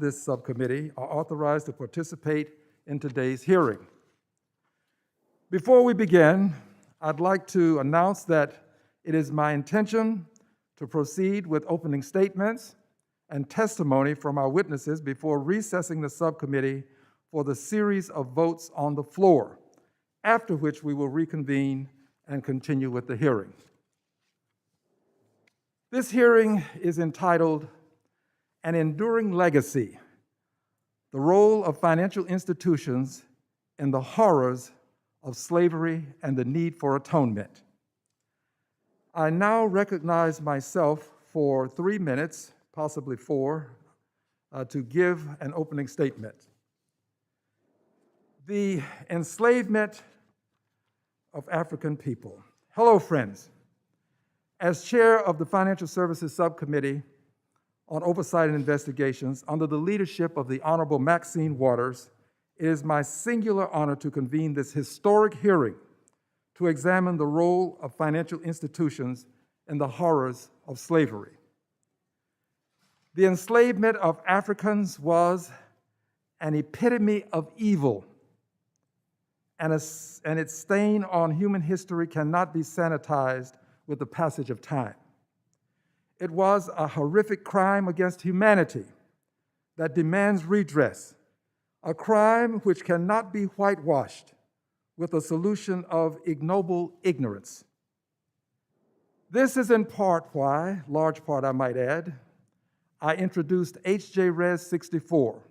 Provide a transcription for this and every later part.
this subcommittee are authorized to participate in today's hearing. Before we begin, I'd like to announce that it is my intention to proceed with opening statements and testimony from our witnesses before recessing the subcommittee for the series of votes on the floor, after which we will reconvene and continue with the hearing. This hearing is entitled An Enduring Legacy: The Role of Financial Institutions in the Horrors of Slavery and the Need for Atonement. I now recognize myself for 3 minutes, possibly 4, to give an opening statement. The enslavement of African people. Hello, friends. As chair of the Financial Services Subcommittee on Oversight and Investigations, under the leadership of the Honorable Maxine Waters, it is my singular honor to convene this historic hearing to examine the role of financial institutions in the horrors of slavery. The enslavement of Africans was an epitome of evil, and its stain on human history cannot be sanitized with the passage of time. It was a horrific crime against humanity that demands redress, a crime which cannot be whitewashed with a solution of ignoble ignorance. This is in part why, large part I might add, I introduced H.J. Res. 64,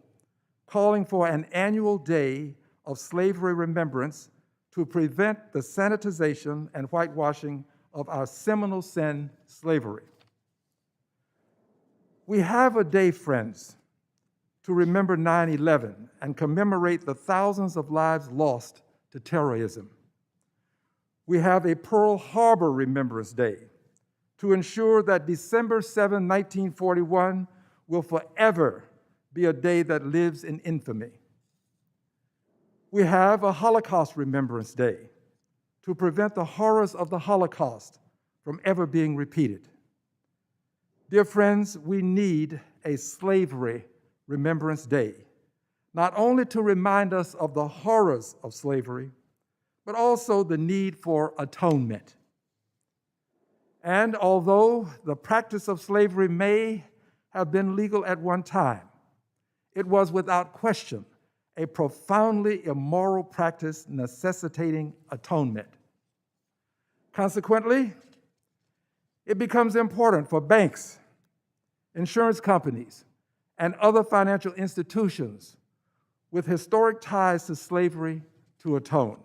calling for an annual day of slavery remembrance to prevent the sanitization and whitewashing of our seminal sin, slavery. We have a day, friends, to remember 9/11 and commemorate the thousands of lives lost to terrorism. We have a Pearl Harbor Remembrance Day to ensure that December 7, 1941 will forever be a day that lives in infamy. We have a Holocaust Remembrance Day to prevent the horrors of the Holocaust from ever being repeated. Dear friends, we need a Slavery Remembrance Day, not only to remind us of the horrors of slavery, but also the need for atonement. And although the practice of slavery may have been legal at one time, it was without question a profoundly immoral practice necessitating atonement. Consequently, it becomes important for banks, insurance companies, and other financial institutions with historic ties to slavery to atone.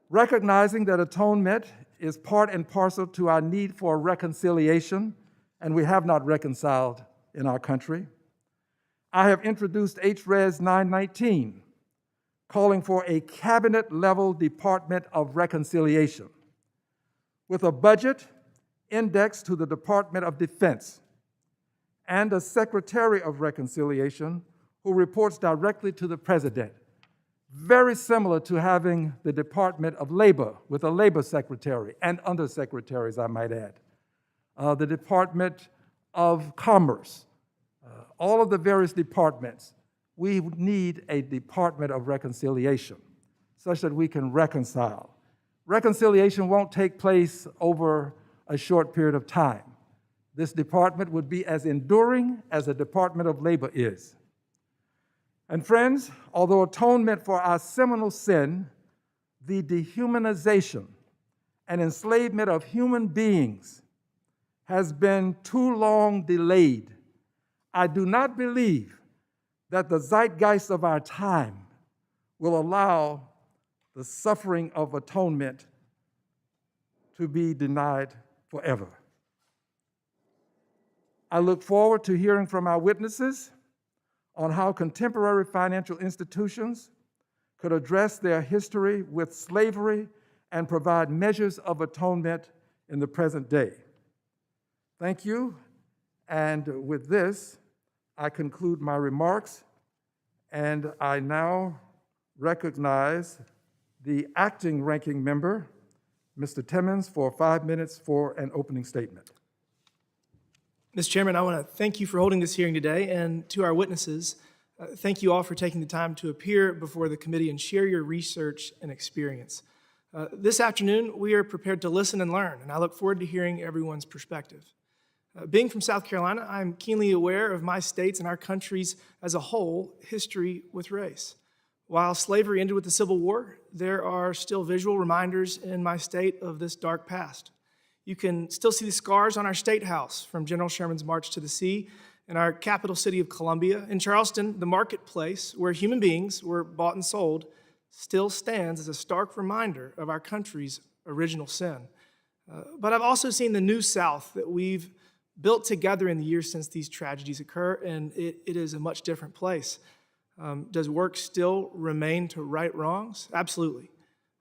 Recognizing that atonement is part and parcel to our need for reconciliation, and we have not reconciled in our country, I have introduced H.Res. 919, calling for a cabinet-level Department of Reconciliation with a budget indexed to the Department of Defense and a Secretary of Reconciliation who reports directly to the President, very similar to having the Department of Labor with a Labor Secretary and undersecretaries, I might add, the Department of Commerce, all of the various departments. We need a Department of Reconciliation such that we can reconcile. Reconciliation won't take place over a short period of time. This department would be as enduring as the Department of Labor is. And friends, although atonement for our seminal sin, the dehumanization and enslavement of human beings, has been too long delayed, I do not believe that the zeitgeist of our time will allow the suffering of atonement to be denied forever. I look forward to hearing from our witnesses on how contemporary financial institutions could address their history with slavery and provide measures of atonement in the present day. Thank you, and with this, I conclude my remarks, and I now recognize the acting ranking member, Mr. Timmons, for 5 minutes for an opening statement. Mr. Chairman, I want to thank you for holding this hearing today, and to our witnesses, thank you all for taking the time to appear before the committee and share your research and experience. This afternoon, we are prepared to listen and learn, and I look forward to hearing everyone's perspective. Being from South Carolina, I'm keenly aware of my state's and our country's as a whole history with race. While slavery ended with the Civil War, there are still visual reminders in my state of this dark past. You can still see the scars on our state house from General Sherman's March to the Sea, in our capital city of Columbia. In Charleston, the marketplace where human beings were bought and sold still stands as a stark reminder of our country's original sin. But I've also seen the new South that we've built together in the years since these tragedies occur, and it is a much different place. Does work still remain to right wrongs? Absolutely.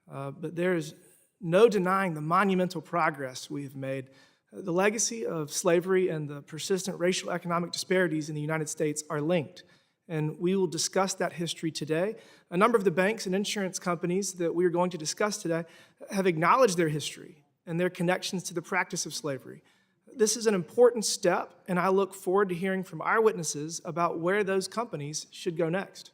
But there is no denying the monumental progress we have made. The legacy of slavery and the persistent racial economic disparities in the United States are linked, and we will discuss that history today. A number of the banks and insurance companies that we are going to discuss today have acknowledged their history and their connections to the practice of slavery. This is an important step, and I look forward to hearing from our witnesses about where those companies should go next.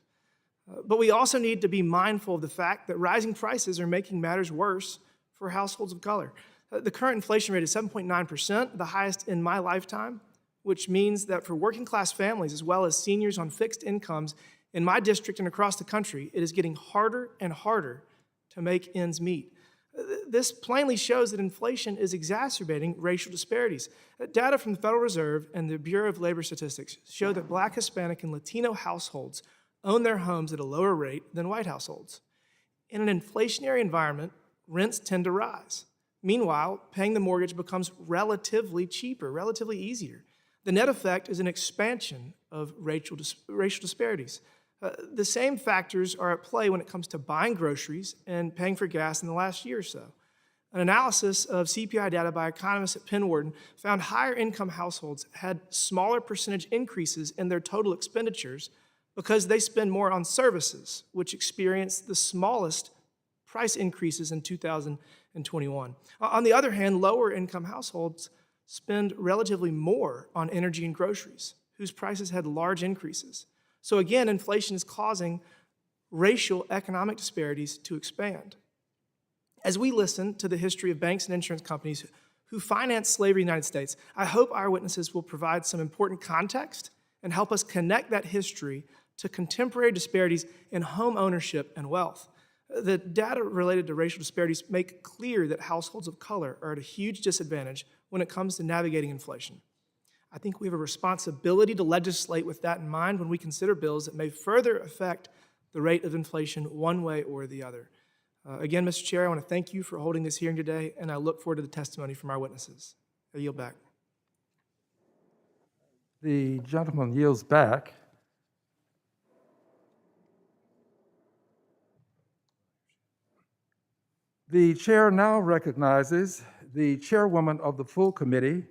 But we also need to be mindful of the fact that rising prices are making matters worse for households of color. The current inflation rate is 7.9%, the highest in my lifetime, which means that for working class families as well as seniors on fixed incomes in my district and across the country, it is getting harder and harder to make ends meet. This plainly shows that inflation is exacerbating racial disparities. Data from the Federal Reserve and the Bureau of Labor Statistics show that Black, Hispanic, and Latino households own their homes at a lower rate than white households. In an inflationary environment, rents tend to rise. Meanwhile, paying the mortgage becomes relatively cheaper, relatively easier. The net effect is an expansion of racial disparities. The same factors are at play when it comes to buying groceries and paying for gas in the last year or so. An analysis of CPI data by economists at Penn Wharton found higher income households had smaller percentage increases in their total expenditures because they spend more on services, which experienced the smallest price increases in 2021. On the other hand, lower income households spend relatively more on energy and groceries, whose prices had large increases. So again, inflation is causing racial economic disparities to expand. As we listen to the history of banks and insurance companies who financed slavery in the United States, I hope our witnesses will provide some important context and help us connect that history to contemporary disparities in home ownership and wealth. The data related to racial disparities make clear that households of color are at a huge disadvantage when it comes to navigating inflation. I think we have a responsibility to legislate with that in mind when we consider bills that may further affect the rate of inflation one way or the other. Again, Mr. Chair, I want to thank you for holding this hearing today, and I look forward to the testimony from our witnesses. I yield back. The gentleman yields back. The chair now recognizes the chairwoman of the full committee,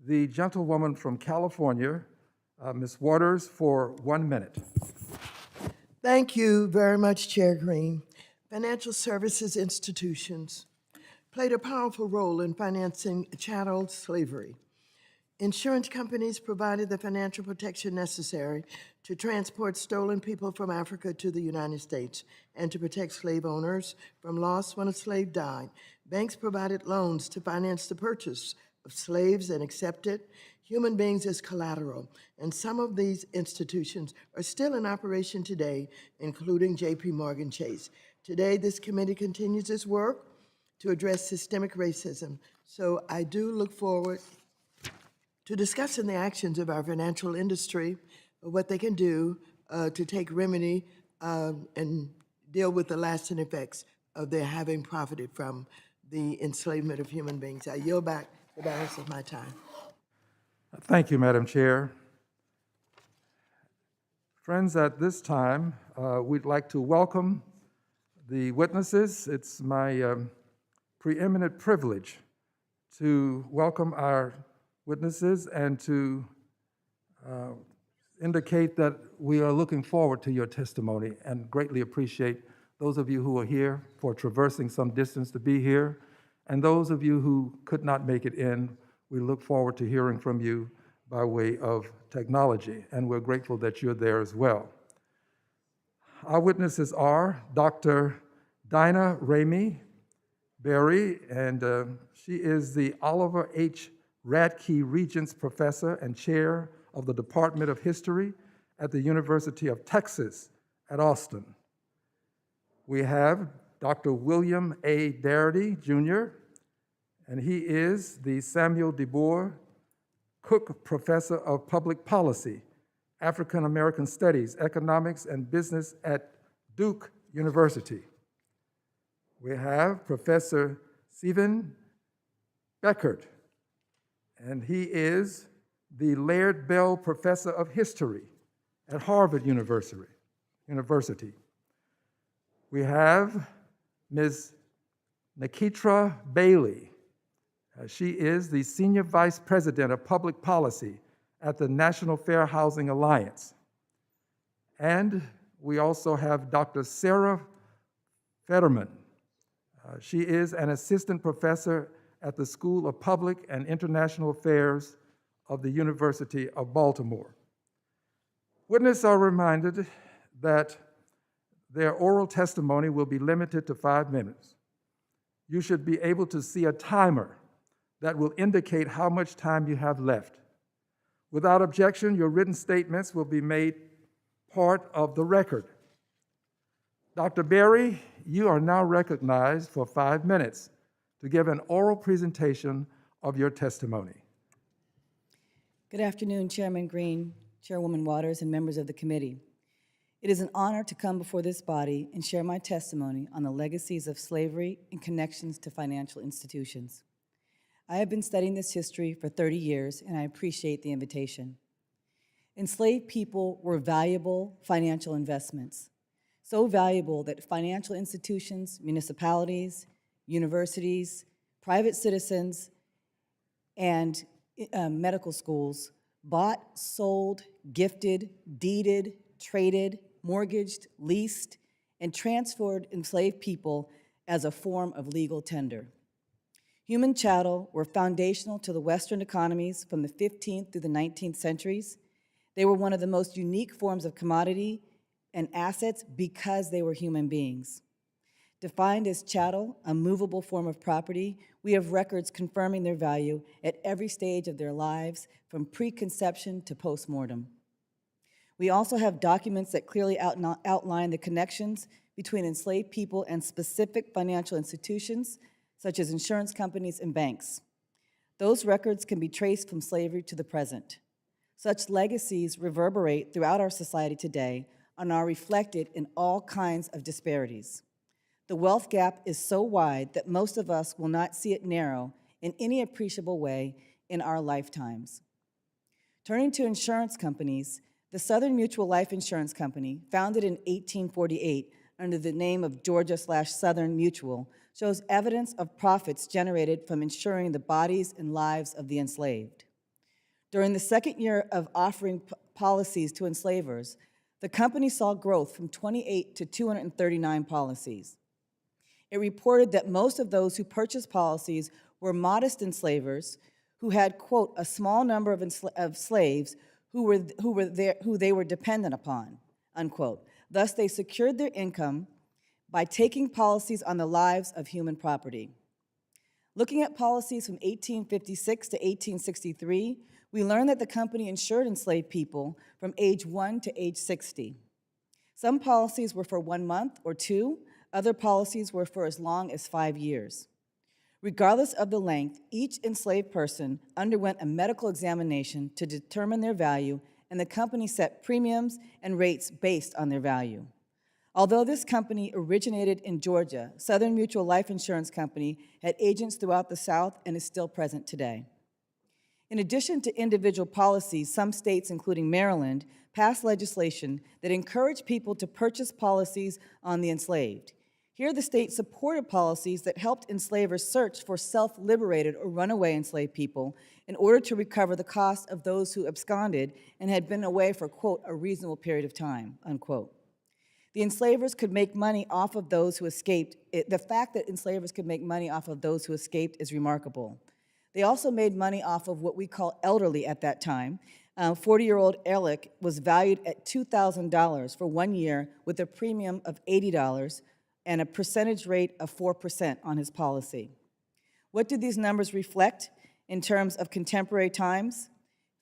the gentlewoman from California, Ms. Waters, for 1 minute. Thank you very much, Chair Green. Financial services institutions played a powerful role in financing chattel slavery. Insurance companies provided the financial protection necessary to transport stolen people from Africa to the United States and to protect slave owners from loss when a slave died. Banks provided loans to finance the purchase of slaves and accepted human beings as collateral. And some of these institutions are still in operation today, including J.P. Morgan Chase. Today, this committee continues its work to address systemic racism. So I do look forward to discussing the actions of our financial industry, what they can do to take remedy and deal with the lasting effects of their having profited from the enslavement of human beings. I yield back the balance of my time. Thank you, Madam Chair. Friends, at this time, we'd like to welcome the witnesses. It's my preeminent privilege to welcome our witnesses and to indicate that we are looking forward to your testimony and greatly appreciate those of you who are here for traversing some distance to be here, and those of you who could not make it in, we look forward to hearing from you by way of technology, and we're grateful that you're there as well. Our witnesses are Dr. Daina Ramey Berry, and she is the Oliver H. Radkey Regents Professor and Chair of the Department of History at the University of Texas at Austin. We have Dr. William A. Darity, Jr., and he is the Samuel DuBois Cook Professor of Public Policy, African American Studies, Economics, and Business at Duke University. We have Professor Sven Beckert, and he is the Laird Bell Professor of History at Harvard University. We have Ms. Nikitra Bailey. She is the Senior Vice President of Public Policy at the National Fair Housing Alliance. And we also have Dr. Sarah Fetterman. She is an Assistant Professor at the School of Public and International Affairs of the University of Baltimore. Witnesses are reminded that their oral testimony will be limited to 5 minutes. You should be able to see a timer that will indicate how much time you have left. Without objection, your written statements will be made part of the record. Dr. Berry, you are now recognized for 5 minutes to give an oral presentation of your testimony. Good afternoon, Chairman Green, Chairwoman Waters, and members of the committee. It is an honor to come before this body and share my testimony on the legacies of slavery and connections to financial institutions. I have been studying this history for 30 years, and I appreciate the invitation. Enslaved people were valuable financial investments, so valuable that financial institutions, municipalities, universities, private citizens, and medical schools bought, sold, gifted, deeded, traded, mortgaged, leased, and transferred enslaved people as a form of legal tender. Human chattel were foundational to the Western economies from the 15th through the 19th centuries. They were one of the most unique forms of commodity and assets because they were human beings. Defined as chattel, a movable form of property, we have records confirming their value at every stage of their lives, from preconception to postmortem. We also have documents that clearly outline the connections between enslaved people and specific financial institutions, such as insurance companies and banks. Those records can be traced from slavery to the present. Such legacies reverberate throughout our society today and are reflected in all kinds of disparities. The wealth gap is so wide that most of us will not see it narrow in any appreciable way in our lifetimes. Turning to insurance companies, the Southern Mutual Life Insurance Company, founded in 1848 under the name of Georgia/Southern Mutual, shows evidence of profits generated from insuring the bodies and lives of the enslaved. During the second year of offering policies to enslavers, the company saw growth from 28 to 239 policies. It reported that most of those who purchased policies were modest enslavers who had, quote, a small number of slaves who they were dependent upon, unquote. Thus, they secured their income by taking policies on the lives of human property. Looking at policies from 1856 to 1863, we learn that the company insured enslaved people from age 1 to age 60. Some policies were for 1 month or 2, other policies were for as long as 5 years. Regardless of the length, each enslaved person underwent a medical examination to determine their value, and the company set premiums and rates based on their value. Although this company originated in Georgia, Southern Mutual Life Insurance Company had agents throughout the South and is still present today. In addition to individual policies, some states, including Maryland, passed legislation that encouraged people to purchase policies on the enslaved. Here, the state supported policies that helped enslavers search for self-liberated or runaway enslaved people in order to recover the cost of those who absconded and had been away for, quote, a reasonable period of time, unquote. The enslavers could make money off of those who escaped. The fact that enslavers could make money off of those who escaped is remarkable. They also made money off of what we call elderly at that time. 40-year-old Ehrlich was valued at $2,000 for 1 year with a premium of $80 and a percentage rate of 4% on his policy. What do these numbers reflect in terms of contemporary times?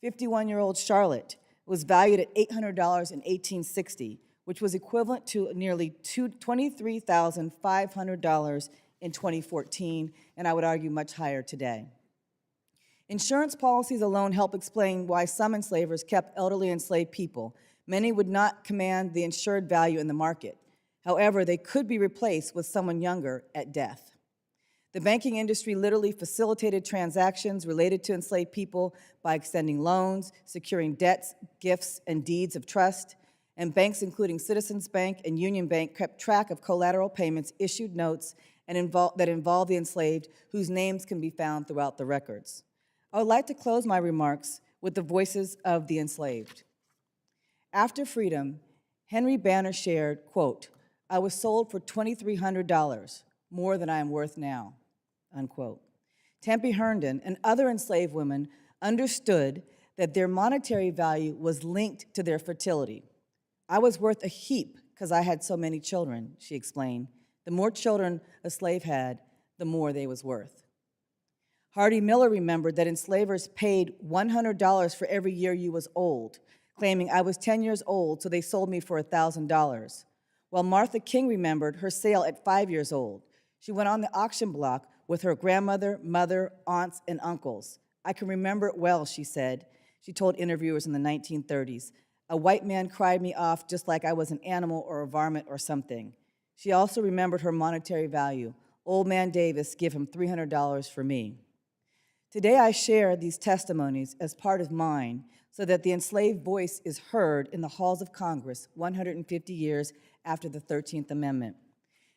51-year-old Charlotte was valued at $800 in 1860, which was equivalent to nearly $23,500 in 2014, and I would argue much higher today. Insurance policies alone help explain why some enslavers kept elderly enslaved people. Many would not command the insured value in the market. However, they could be replaced with someone younger at death. The banking industry literally facilitated transactions related to enslaved people by extending loans, securing debts, gifts, and deeds of trust. And banks, including Citizens Bank and Union Bank, kept track of collateral payments, issued notes, that involved the enslaved, whose names can be found throughout the records. I would like to close my remarks with the voices of the enslaved. After freedom, Henry Banner shared, quote, "I was sold for $2,300, more than I am worth now," unquote. Tempe Herndon and other enslaved women understood that their monetary value was linked to their fertility. "I was worth a heap because I had so many children," she explained. "The more children a slave had, the more they was worth." Hardy Miller remembered that enslavers paid $100 for every year you was old, claiming, "I was 10 years old, so they sold me for $1,000. While Martha King remembered her sale at 5 years old. She went on the auction block with her grandmother, mother, aunts, and uncles. "I can remember it well," she said. She told interviewers in the 1930s. "A white man cried me off just like I was an animal or a varmint or something." She also remembered her monetary value. "Old man Davis give him $300 for me." Today I share these testimonies as part of mine so that the enslaved voice is heard in the halls of Congress 150 years after the 13th Amendment,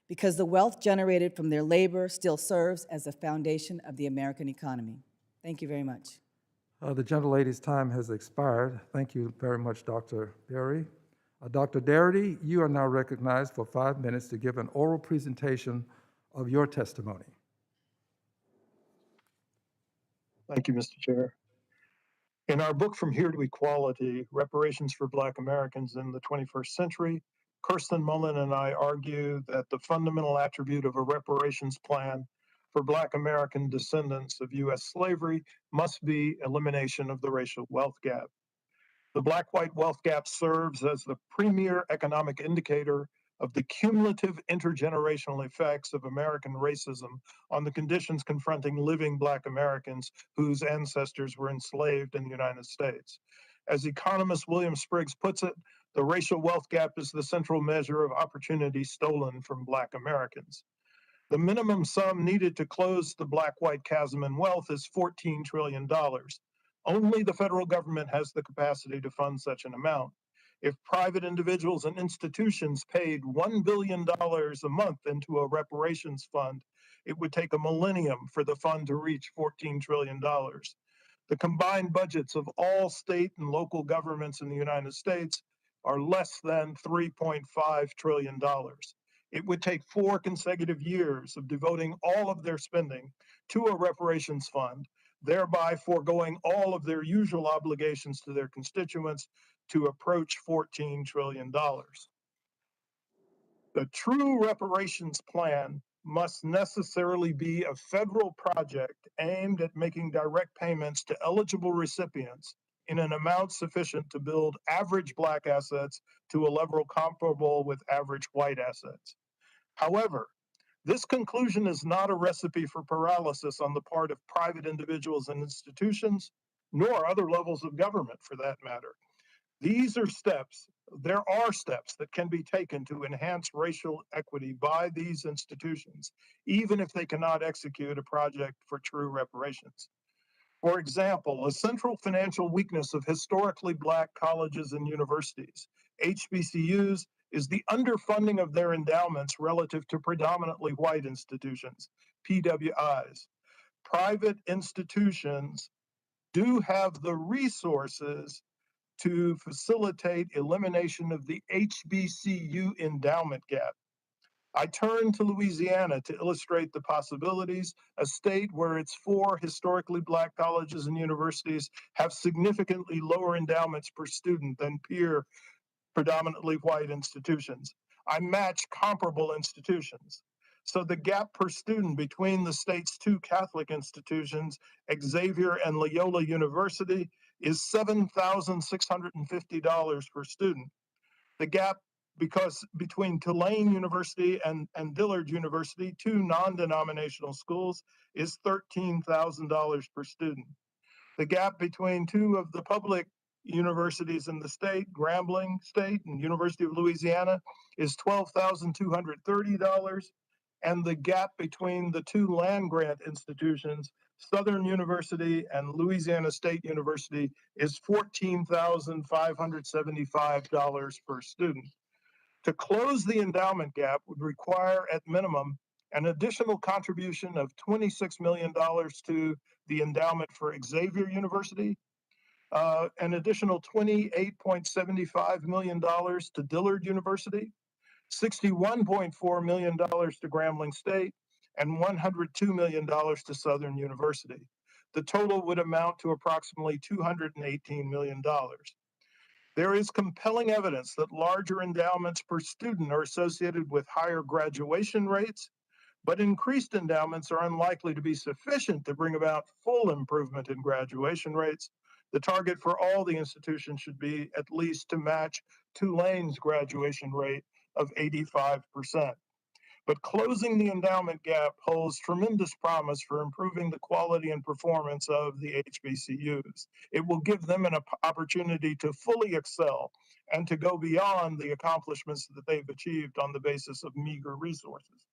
because the wealth generated from their labor still serves as the foundation of the American economy. Thank you very much. The gentlelady's time has expired. Thank you very much, Dr. Berry. Dr. Darity, you are now recognized for 5 minutes to give an oral presentation of your testimony. Thank you, Mr. Chair. In our book, From Here to Equality, Reparations for Black Americans in the 21st Century, Kirsten Mullen and I argue that the fundamental attribute of a reparations plan for Black American descendants of U.S. slavery must be elimination of the racial wealth gap. The Black-white wealth gap serves as the premier economic indicator of the cumulative intergenerational effects of American racism on the conditions confronting living Black Americans whose ancestors were enslaved in the United States. As economist William Spriggs puts it, the racial wealth gap is the central measure of opportunity stolen from Black Americans. The minimum sum needed to close the Black-white chasm in wealth is $14 trillion. Only the federal government has the capacity to fund such an amount. If private individuals and institutions paid $1 billion a month into a reparations fund, it would take a millennium for the fund to reach $14 trillion. The combined budgets of all state and local governments in the United States are less than $3.5 trillion. It would take 4 consecutive years of devoting all of their spending to a reparations fund, thereby foregoing all of their usual obligations to their constituents to approach $14 trillion. The true reparations plan must necessarily be a federal project aimed at making direct payments to eligible recipients in an amount sufficient to build average Black assets to a level comparable with average white assets. However, this conclusion is not a recipe for paralysis on the part of private individuals and institutions, nor other levels of government for that matter. There are steps that can be taken to enhance racial equity by these institutions, even if they cannot execute a project for true reparations. For example, a central financial weakness of historically Black colleges and universities, HBCUs, is the underfunding of their endowments relative to predominantly white institutions, PWIs. Private institutions do have the resources to facilitate elimination of the HBCU endowment gap. I turn to Louisiana to illustrate the possibilities, a state where its 4 historically Black colleges and universities have significantly lower endowments per student than peer predominantly white institutions. I match comparable institutions. So the gap per student between the state's 2 Catholic institutions, Xavier and Loyola University, is $7,650 per student. The gap between Tulane University and Dillard University, 2 non-denominational schools, is $13,000 per student. The gap between 2 of the public universities in the state, Grambling State and University of Louisiana, is $12,230. And the gap between the 2 land-grant institutions, Southern University and Louisiana State University, is $14,575 per student. To close the endowment gap would require, at minimum, an additional contribution of $26 million to the endowment for Xavier University, an additional $28.75 million to Dillard University, $61.4 million to Grambling State, and $102 million to Southern University. The total would amount to approximately $218 million. There is compelling evidence that larger endowments per student are associated with higher graduation rates, but increased endowments are unlikely to be sufficient to bring about full improvement in graduation rates. The target for all the institutions should be at least to match Tulane's graduation rate of 85%. But closing the endowment gap holds tremendous promise for improving the quality and performance of the HBCUs. It will give them an opportunity to fully excel and to go beyond the accomplishments that they've achieved on the basis of meager resources.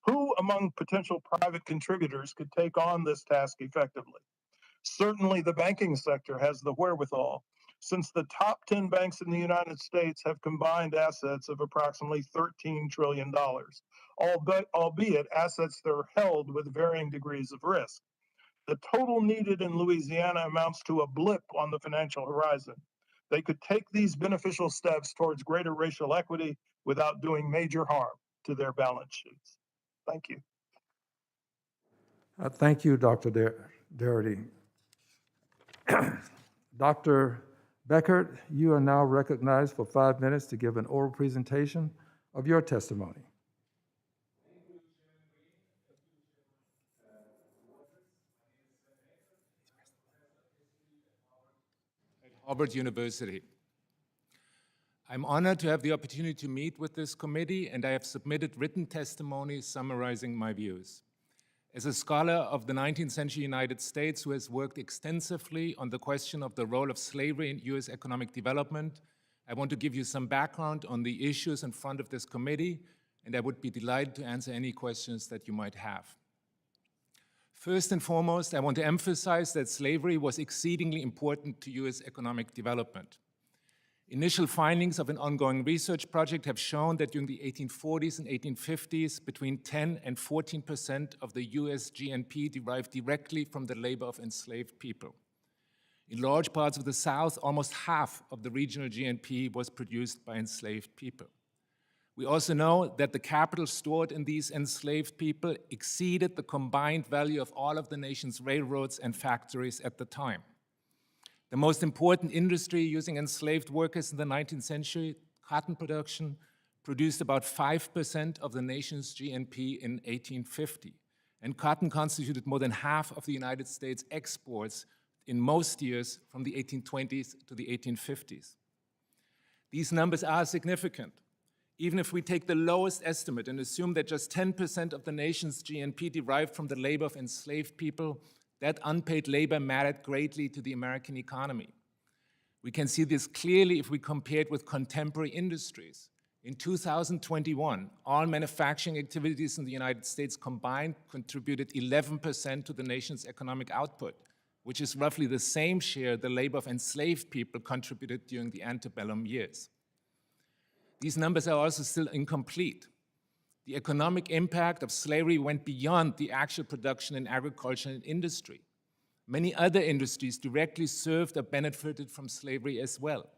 Who among potential private contributors could take on this task effectively? Certainly the banking sector has the wherewithal, since the top 10 banks in the United States have combined assets of approximately $13 trillion, albeit assets that are held with varying degrees of risk. The total needed in Louisiana amounts to a blip on the financial horizon. They could take these beneficial steps towards greater racial equity without doing major harm to their balance sheets. Thank you. Thank you, Dr. Darity. Dr. Beckert, you are now recognized for 5 minutes to give an oral presentation of your testimony. At Harvard University. I'm honored to have the opportunity to meet with this committee, and I have submitted written testimony summarizing my views. As a scholar of the 19th century United States who has worked extensively on the question of the role of slavery in US economic development, I want to give you some background on the issues in front of this committee, and I would be delighted to answer any questions that you might have. First and foremost, I want to emphasize that slavery was exceedingly important to US economic development. Initial findings of an ongoing research project have shown that during the 1840s and 1850s, between 10 and 14% of the US GNP derived directly from the labor of enslaved people. In large parts of the South, almost half of the regional GNP was produced by enslaved people. We also know that the capital stored in these enslaved people exceeded the combined value of all of the nation's railroads and factories at the time. The most important industry using enslaved workers in the 19th century, cotton production, produced about 5% of the nation's GNP in 1850. And cotton constituted more than half of the United States exports in most years from the 1820s to the 1850s. These numbers are significant. Even if we take the lowest estimate and assume that just 10% of the nation's GNP derived from the labor of enslaved people, that unpaid labor mattered greatly to the American economy. We can see this clearly if we compare it with contemporary industries. In 2021, all manufacturing activities in the United States combined contributed 11% to the nation's economic output, which is roughly the same share the labor of enslaved people contributed during the antebellum years. These numbers are also still incomplete. The economic impact of slavery went beyond the actual production in agriculture and industry. Many other industries directly served or benefited from slavery as well.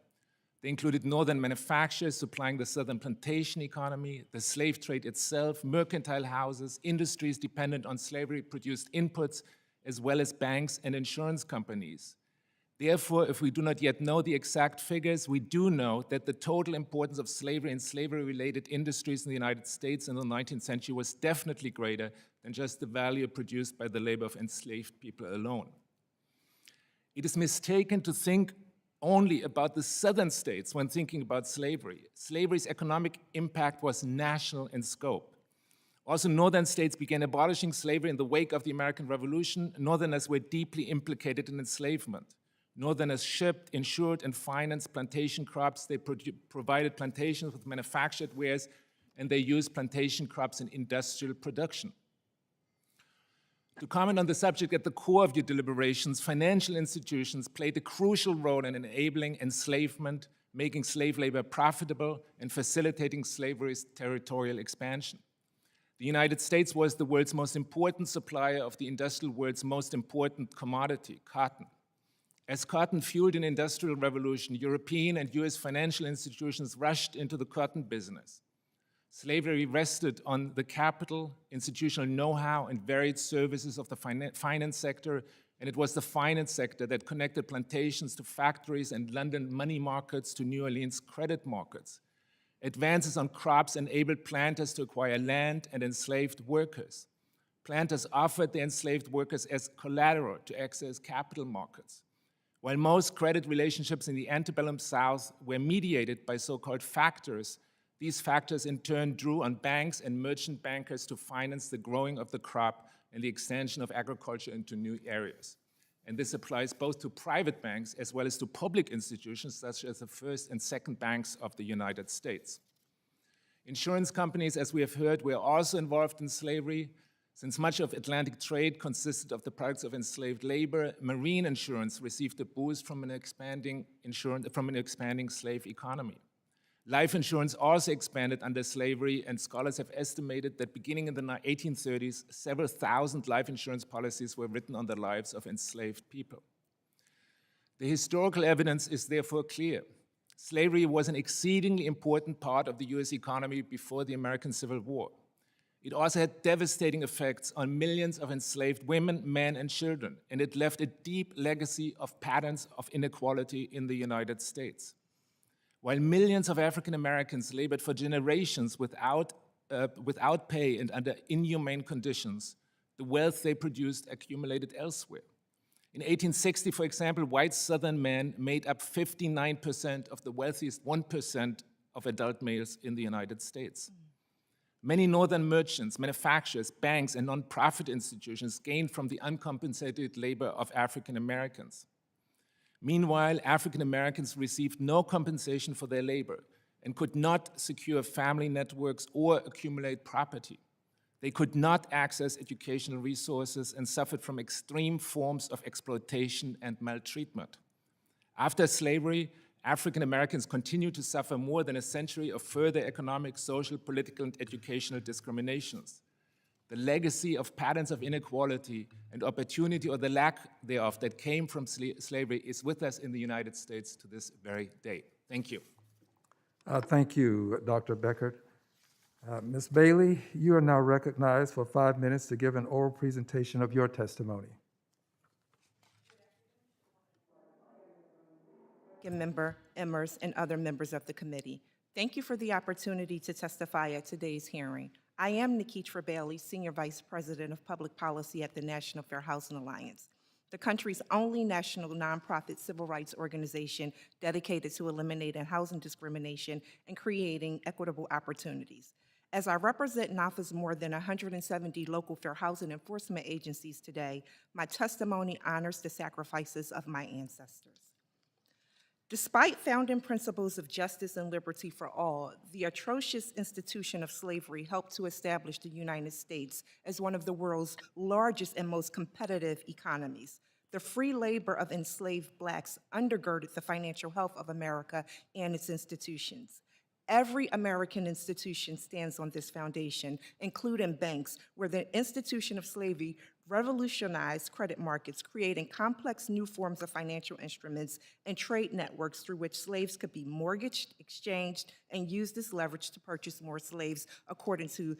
They included northern manufacturers supplying the southern plantation economy, the slave trade itself, mercantile houses, industries dependent on slavery-produced inputs, as well as banks and insurance companies. Therefore, if we do not yet know the exact figures, we do know that the total importance of slavery and slavery-related industries in the United States in the 19th century was definitely greater than just the value produced by the labor of enslaved people alone. It is mistaken to think only about the southern states when thinking about slavery. Slavery's economic impact was national in scope. Also, northern states began abolishing slavery in the wake of the American Revolution. Northerners were deeply implicated in enslavement. Northerners shipped, insured, and financed plantation crops. They provided plantations with manufactured wares, and they used plantation crops in industrial production. To comment on the subject at the core of your deliberations, financial institutions played a crucial role in enabling enslavement, making slave labor profitable, and facilitating slavery's territorial expansion. The United States was the world's most important supplier of the industrial world's most important commodity, cotton. As cotton fueled an industrial revolution, European and US financial institutions rushed into the cotton business. Slavery rested on the capital, institutional know-how, and varied services of the finance sector, and it was the finance sector that connected plantations to factories and London money markets to New Orleans credit markets. Advances on crops enabled planters to acquire land and enslaved workers. Planters offered the enslaved workers as collateral to access capital markets. While most credit relationships in the antebellum South were mediated by so-called factors, these factors in turn drew on banks and merchant bankers to finance the growing of the crop and the extension of agriculture into new areas. And this applies both to private banks as well as to public institutions such as the first and second banks of the United States. Insurance companies, as we have heard, were also involved in slavery. Since much of Atlantic trade consisted of the products of enslaved labor, marine insurance received a boost from an expanding slave economy. Life insurance also expanded under slavery, and scholars have estimated that beginning in the 1830s, several thousand life insurance policies were written on the lives of enslaved people. The historical evidence is therefore clear. Slavery was an exceedingly important part of the US economy before the American Civil War. It also had devastating effects on millions of enslaved women, men, and children, and it left a deep legacy of patterns of inequality in the United States. While millions of African Americans labored for generations without pay and under inhumane conditions, the wealth they produced accumulated elsewhere. In 1860, for example, white Southern men made up 59% of the wealthiest 1% of adult males in the United States. Many Northern merchants, manufacturers, banks, and nonprofit institutions gained from the uncompensated labor of African Americans. Meanwhile, African Americans received no compensation for their labor and could not secure family networks or accumulate property. They could not access educational resources and suffered from extreme forms of exploitation and maltreatment. After slavery, African Americans continued to suffer more than a century of further economic, social, political, and educational discriminations. The legacy of patterns of inequality and opportunity, or the lack thereof, that came from slavery is with us in the United States to this very day. Thank you. Thank you, Dr. Beckert. Ms. Bailey, you are now recognized for 5 minutes to give an oral presentation of your testimony. Member Emmers and other members of the committee. Thank you for the opportunity to testify at today's hearing. I am Nikitra Bailey, Senior Vice President of Public Policy at the National Fair Housing Alliance, the country's only national nonprofit civil rights organization dedicated to eliminating housing discrimination and creating equitable opportunities. As I represent and office more than 170 local fair housing enforcement agencies today, my testimony honors the sacrifices of my ancestors. Despite founding principles of justice and liberty for all, the atrocious institution of slavery helped to establish the United States as one of the world's largest and most competitive economies. The free labor of enslaved Blacks undergirded the financial health of America and its institutions. Every American institution stands on this foundation, including banks, where the institution of slavery revolutionized credit markets, creating complex new forms of financial instruments and trade networks through which slaves could be mortgaged, exchanged, and used as leverage to purchase more slaves, according to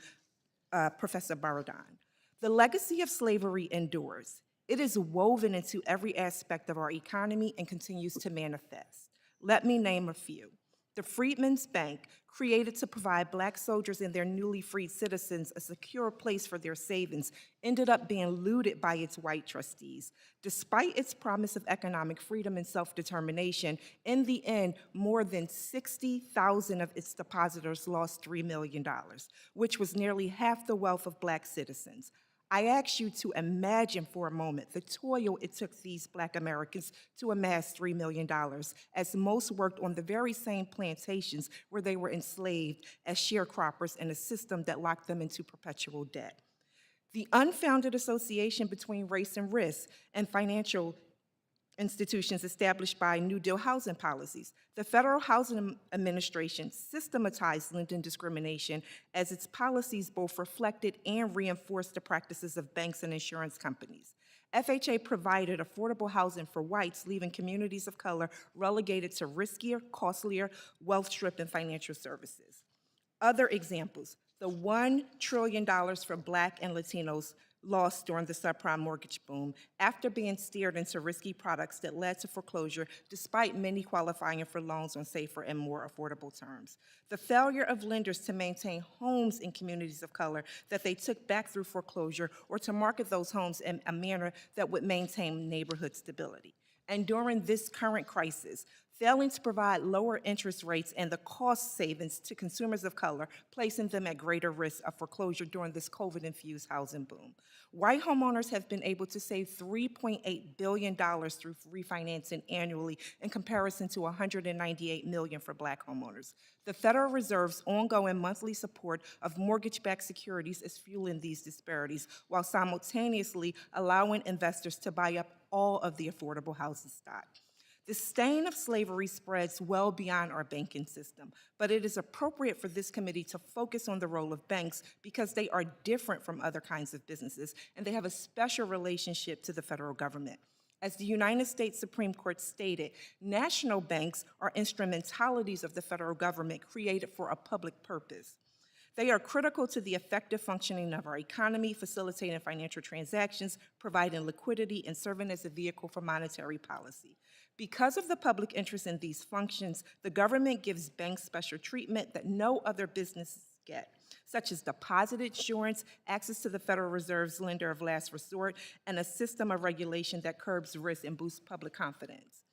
Professor Baradon. The legacy of slavery endures. It is woven into every aspect of our economy and continues to manifest. Let me name a few. The Freedmen's Bank, created to provide Black soldiers and their newly freed citizens a secure place for their savings, ended up being looted by its white trustees. Despite its promise of economic freedom and self-determination, in the end, more than 60,000 of its depositors lost $3 million, which was nearly half the wealth of Black citizens. I ask you to imagine for a moment the toil it took these Black Americans to amass $3 million, as most worked on the very same plantations where they were enslaved as sharecroppers in a system that locked them into perpetual debt. The unfounded association between race and risk and financial institutions established by New Deal housing policies. The Federal Housing Administration systematized lending discrimination as its policies both reflected and reinforced the practices of banks and insurance companies. FHA provided affordable housing for whites, leaving communities of color relegated to riskier, costlier, wealth-stripping financial services. Other examples, the $1 trillion for Black and Latinos lost during the subprime mortgage boom after being steered into risky products that led to foreclosure despite many qualifying for loans on safer and more affordable terms. The failure of lenders to maintain homes in communities of color that they took back through foreclosure or to market those homes in a manner that would maintain neighborhood stability. And during this current crisis, failing to provide lower interest rates and the cost savings to consumers of color, placing them at greater risk of foreclosure during this COVID-infused housing boom. White homeowners have been able to save $3.8 billion through refinancing annually in comparison to $198 million for Black homeowners. The Federal Reserve's ongoing monthly support of mortgage-backed securities is fueling these disparities while simultaneously allowing investors to buy up all of the affordable housing stock. The stain of slavery spreads well beyond our banking system, but it is appropriate for this committee to focus on the role of banks because they are different from other kinds of businesses and they have a special relationship to the federal government. As the United States Supreme Court stated, national banks are instrumentalities of the federal government created for a public purpose. They are critical to the effective functioning of our economy, facilitating financial transactions, providing liquidity, and serving as a vehicle for monetary policy. Because of the public interest in these functions, the government gives banks special treatment that no other businesses get, such as deposit insurance, access to the Federal Reserve's lender of last resort, and a system of regulation that curbs risk and boosts public confidence.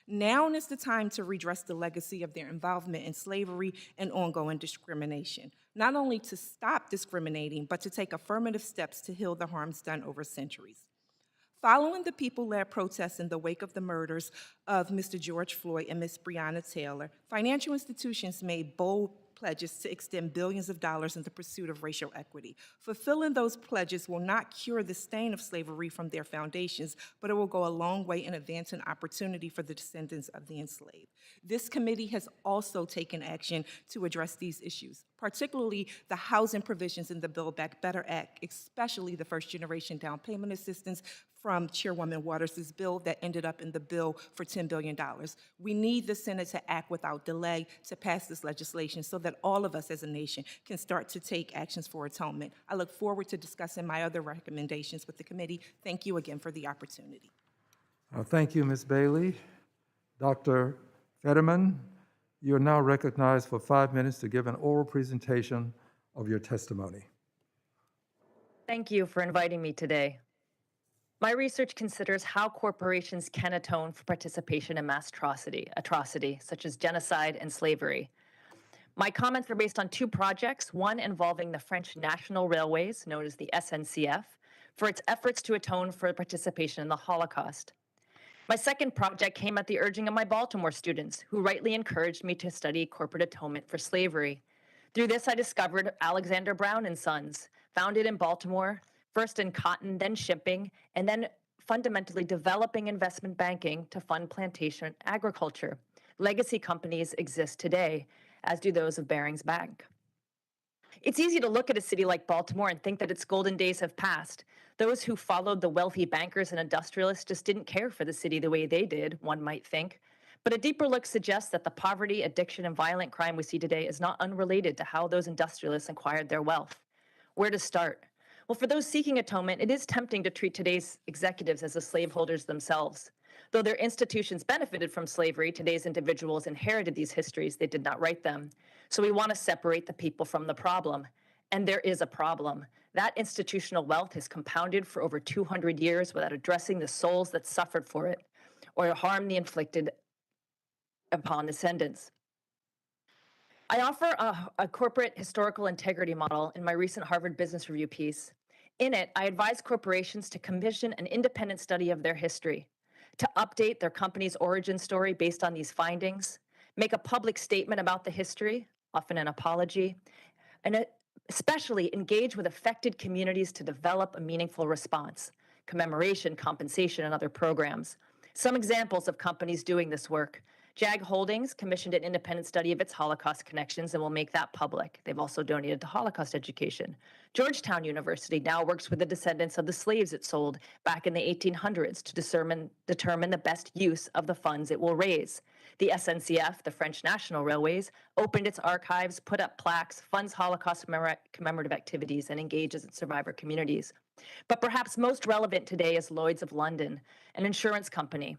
Now is the time to redress the legacy of their involvement in slavery and ongoing discrimination, not only to stop discriminating, but to take affirmative steps to heal the harms done over centuries. Following the people-led protests in the wake of the murders of Mr. George Floyd and Ms. Breonna Taylor, financial institutions made bold pledges to extend billions of dollars in the pursuit of racial equity. Fulfilling those pledges will not cure the stain of slavery from their foundations, but it will go a long way in advancing opportunity for the descendants of the enslaved. This committee has also taken action to address these issues, particularly the housing provisions in the Build Back Better Act, especially the first-generation down payment assistance from Chairwoman Waters' bill that ended up in the bill for $10 billion. We need the Senate to act without delay to pass this legislation so that all of us as a nation can start to take actions for atonement. I look forward to discussing my other recommendations with the committee. Thank you again for the opportunity. Thank you, Ms. Bailey. Dr. Fetterman, you are now recognized for 5 minutes to give an oral presentation of your testimony. Thank you for inviting me today. My research considers how corporations can atone for participation in mass atrocity, such as genocide and slavery. My comments are based on 2 projects, one involving the French National Railways, known as the SNCF, for its efforts to atone for participation in the Holocaust. My second project came at the urging of my Baltimore students, who rightly encouraged me to study corporate atonement for slavery. Through this, I discovered Alexander Brown and Sons, founded in Baltimore, first in cotton, then shipping, and then fundamentally developing investment banking to fund plantation agriculture. Legacy companies exist today, as do those of Barings Bank. It's easy to look at a city like Baltimore and think that its golden days have passed. Those who followed the wealthy bankers and industrialists just didn't care for the city the way they did, one might think. But a deeper look suggests that the poverty, addiction, and violent crime we see today is not unrelated to how those industrialists acquired their wealth. Where to start? Well, for those seeking atonement, it is tempting to treat today's executives as the slaveholders themselves. Though their institutions benefited from slavery, today's individuals inherited these histories. They did not write them. So we want to separate the people from the problem. And there is a problem. That institutional wealth has compounded for over 200 years without addressing the souls that suffered for it or harm the inflicted upon descendants. I offer a corporate historical integrity model in my recent Harvard Business Review piece. In it, I advise corporations to commission an independent study of their history, to update their company's origin story based on these findings, make a public statement about the history, often an apology, and especially engage with affected communities to develop a meaningful response, commemoration, compensation, and other programs. Some examples of companies doing this work. JAG Holdings commissioned an independent study of its Holocaust connections and will make that public. They've also donated to Holocaust education. Georgetown University now works with the descendants of the slaves it sold back in the 1800s to determine the best use of the funds it will raise. The SNCF, the French National Railways, opened its archives, put up plaques, funds Holocaust commemorative activities, and engages in survivor communities. But perhaps most relevant today is Lloyd's of London, an insurance company.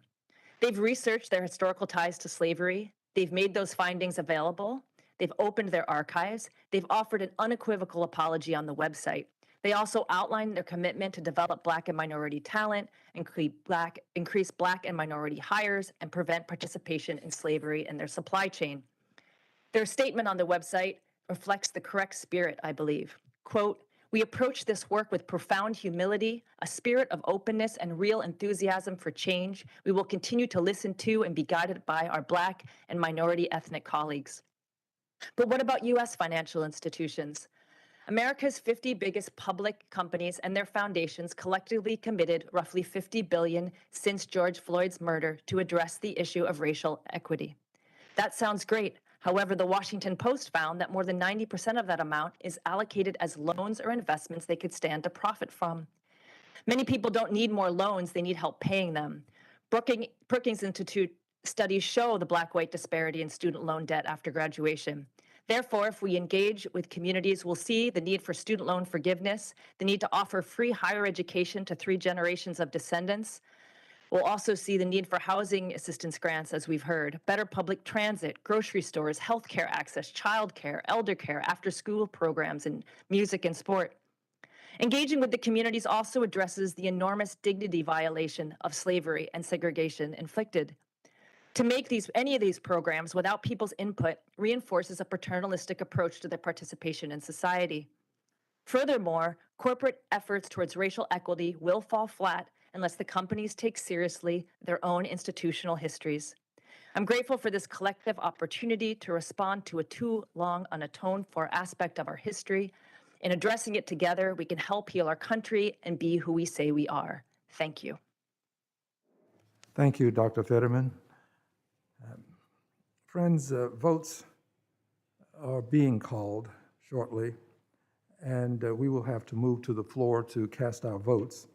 They've researched their historical ties to slavery. They've made those findings available. They've opened their archives. They've offered an unequivocal apology on the website. They also outlined their commitment to develop Black and minority talent, increase Black and minority hires, and prevent participation in slavery in their supply chain. Their statement on the website reflects the correct spirit, I believe. Quote, "We approach this work with profound humility, a spirit of openness, and real enthusiasm for change. We will continue to listen to and be guided by our Black and minority ethnic colleagues." But what about U.S. financial institutions? America's 50 biggest public companies and their foundations collectively committed roughly $50 billion since George Floyd's murder to address the issue of racial equity. That sounds great. However, the Washington Post found that more than 90% of that amount is allocated as loans or investments they could stand to profit from. Many people don't need more loans, they need help paying them. Brookings Institute studies show the Black-white disparity in student loan debt after graduation. Therefore, if we engage with communities, we'll see the need for student loan forgiveness, the need to offer free higher education to 3 generations of descendants. We'll also see the need for housing assistance grants, as we've heard, better public transit, grocery stores, healthcare access, childcare, elder care, after-school programs, and music and sport. Engaging with the communities also addresses the enormous dignity violation of slavery and segregation inflicted. To make any of these programs without people's input reinforces a paternalistic approach to their participation in society. Furthermore, corporate efforts towards racial equity will fall flat unless the companies take seriously their own institutional histories. I'm grateful for this collective opportunity to respond to a too long unatoned for aspect of our history. In addressing it together, we can help heal our country and be who we say we are. Thank you. Thank you, Dr. Fetterman. Friends, votes are being called shortly, and we will have to move to the floor to cast our votes.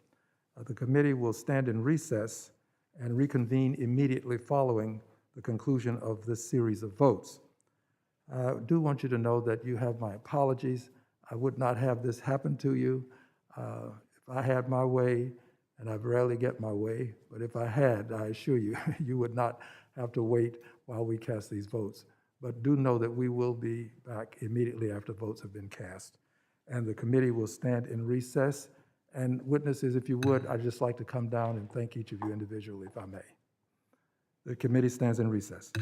The committee will stand in recess and reconvene immediately following the conclusion of this series of votes. I do want you to know that you have my apologies. I would not have this happen to you if I had my way, and I rarely get my way, but if I had, I assure you, you would not have to wait while we cast these votes. But do know that we will be back immediately after votes have been cast. And the committee will stand in recess. And witnesses, if you would, I'd just like to come down and thank each of you individually, if I may. The committee stands in recess.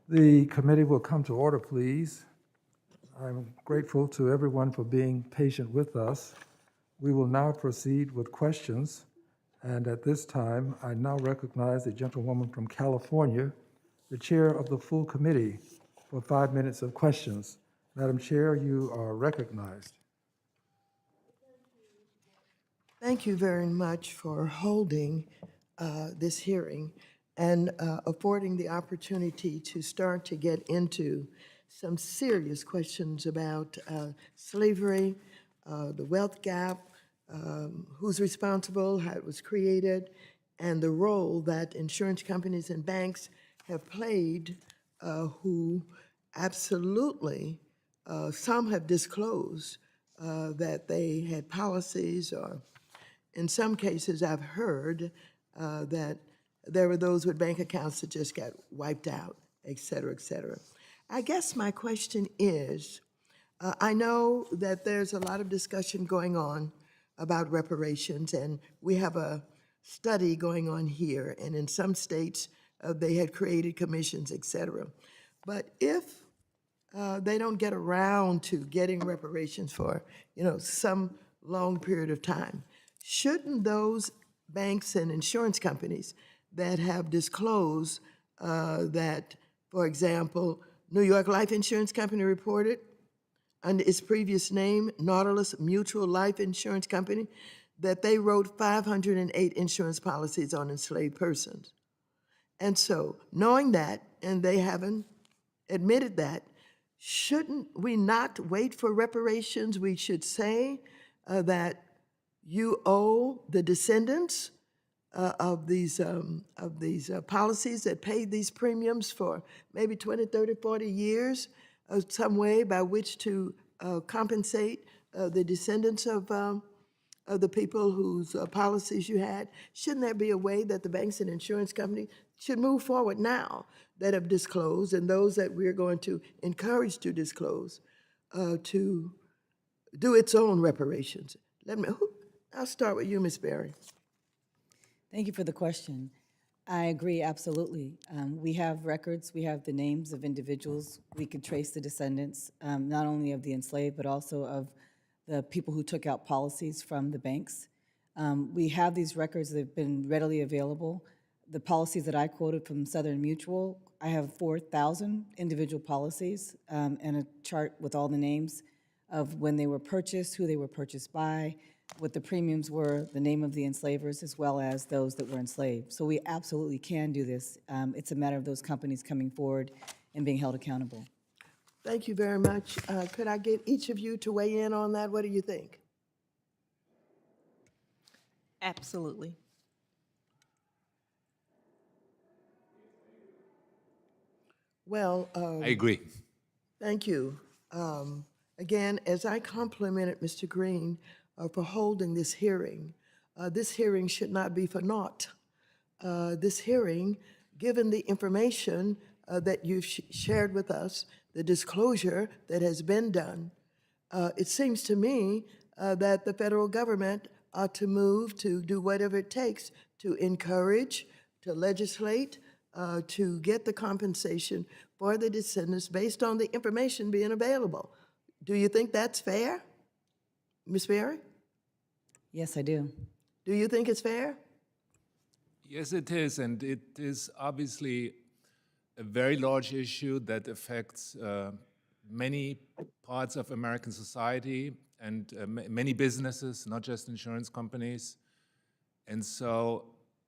The committee will come to order, please. I'm grateful to everyone for being patient with us. We will now proceed with questions. And at this time, I now recognize the gentlewoman from California, the chair of the full committee, for 5 minutes of questions. Madam Chair, you are recognized. Thank you very much for holding this hearing and affording the opportunity to start to get into some serious questions about slavery, the wealth gap, who's responsible, how it was created, and the role that insurance companies and banks have played, who absolutely, some have disclosed that they had policies, or in some cases I've heard that there were those with bank accounts that just got wiped out, et cetera, et cetera. I guess my question is, I know that there's a lot of discussion going on about reparations, and we have a study going on here, and in some states, they had created commissions, et cetera. But if they don't get around to getting reparations for, some long period of time, shouldn't those banks and insurance companies that have disclosed that, for example, New York Life Insurance Company reported under its previous name, Nautilus Mutual Life Insurance Company, that they wrote 508 insurance policies on enslaved persons. And so, knowing that, and they haven't admitted that, shouldn't we not wait for reparations? We should say that you owe the descendants of these policies that paid these premiums for maybe 20, 30, 40 years, some way by which to compensate the descendants of the people whose policies you had. Shouldn't there be a way that the banks and insurance companies should move forward now that have disclosed, and those that we're going to encourage to disclose, to do its own reparations? I'll start with you, Ms. Berry. Thank you for the question. I agree, absolutely. We have records, we have the names of individuals. We could trace the descendants, not only of the enslaved, but also of the people who took out policies from the banks. We have these records that have been readily available. The policies that I quoted from Southern Mutual, I have 4,000 individual policies and a chart with all the names of when they were purchased, who they were purchased by, what the premiums were, the name of the enslavers, as well as those that were enslaved. So we absolutely can do this. It's a matter of those companies coming forward and being held accountable. Thank you very much. Could I get each of you to weigh in on that? What do you think? Absolutely. Well, I agree. thank you. Again, as I complimented Mr. Green for holding this hearing should not be for naught. This hearing, given the information that you've shared with us, the disclosure that has been done, it seems to me that the federal government ought to move to do whatever it takes to encourage, to legislate, to get the compensation for the descendants based on the information being available. Do you think that's fair, Ms. Berry? Yes, I do. Do you think it's fair? Yes, it is, and it is obviously a very large issue that affects many parts of American society and many businesses, not just insurance companies. And so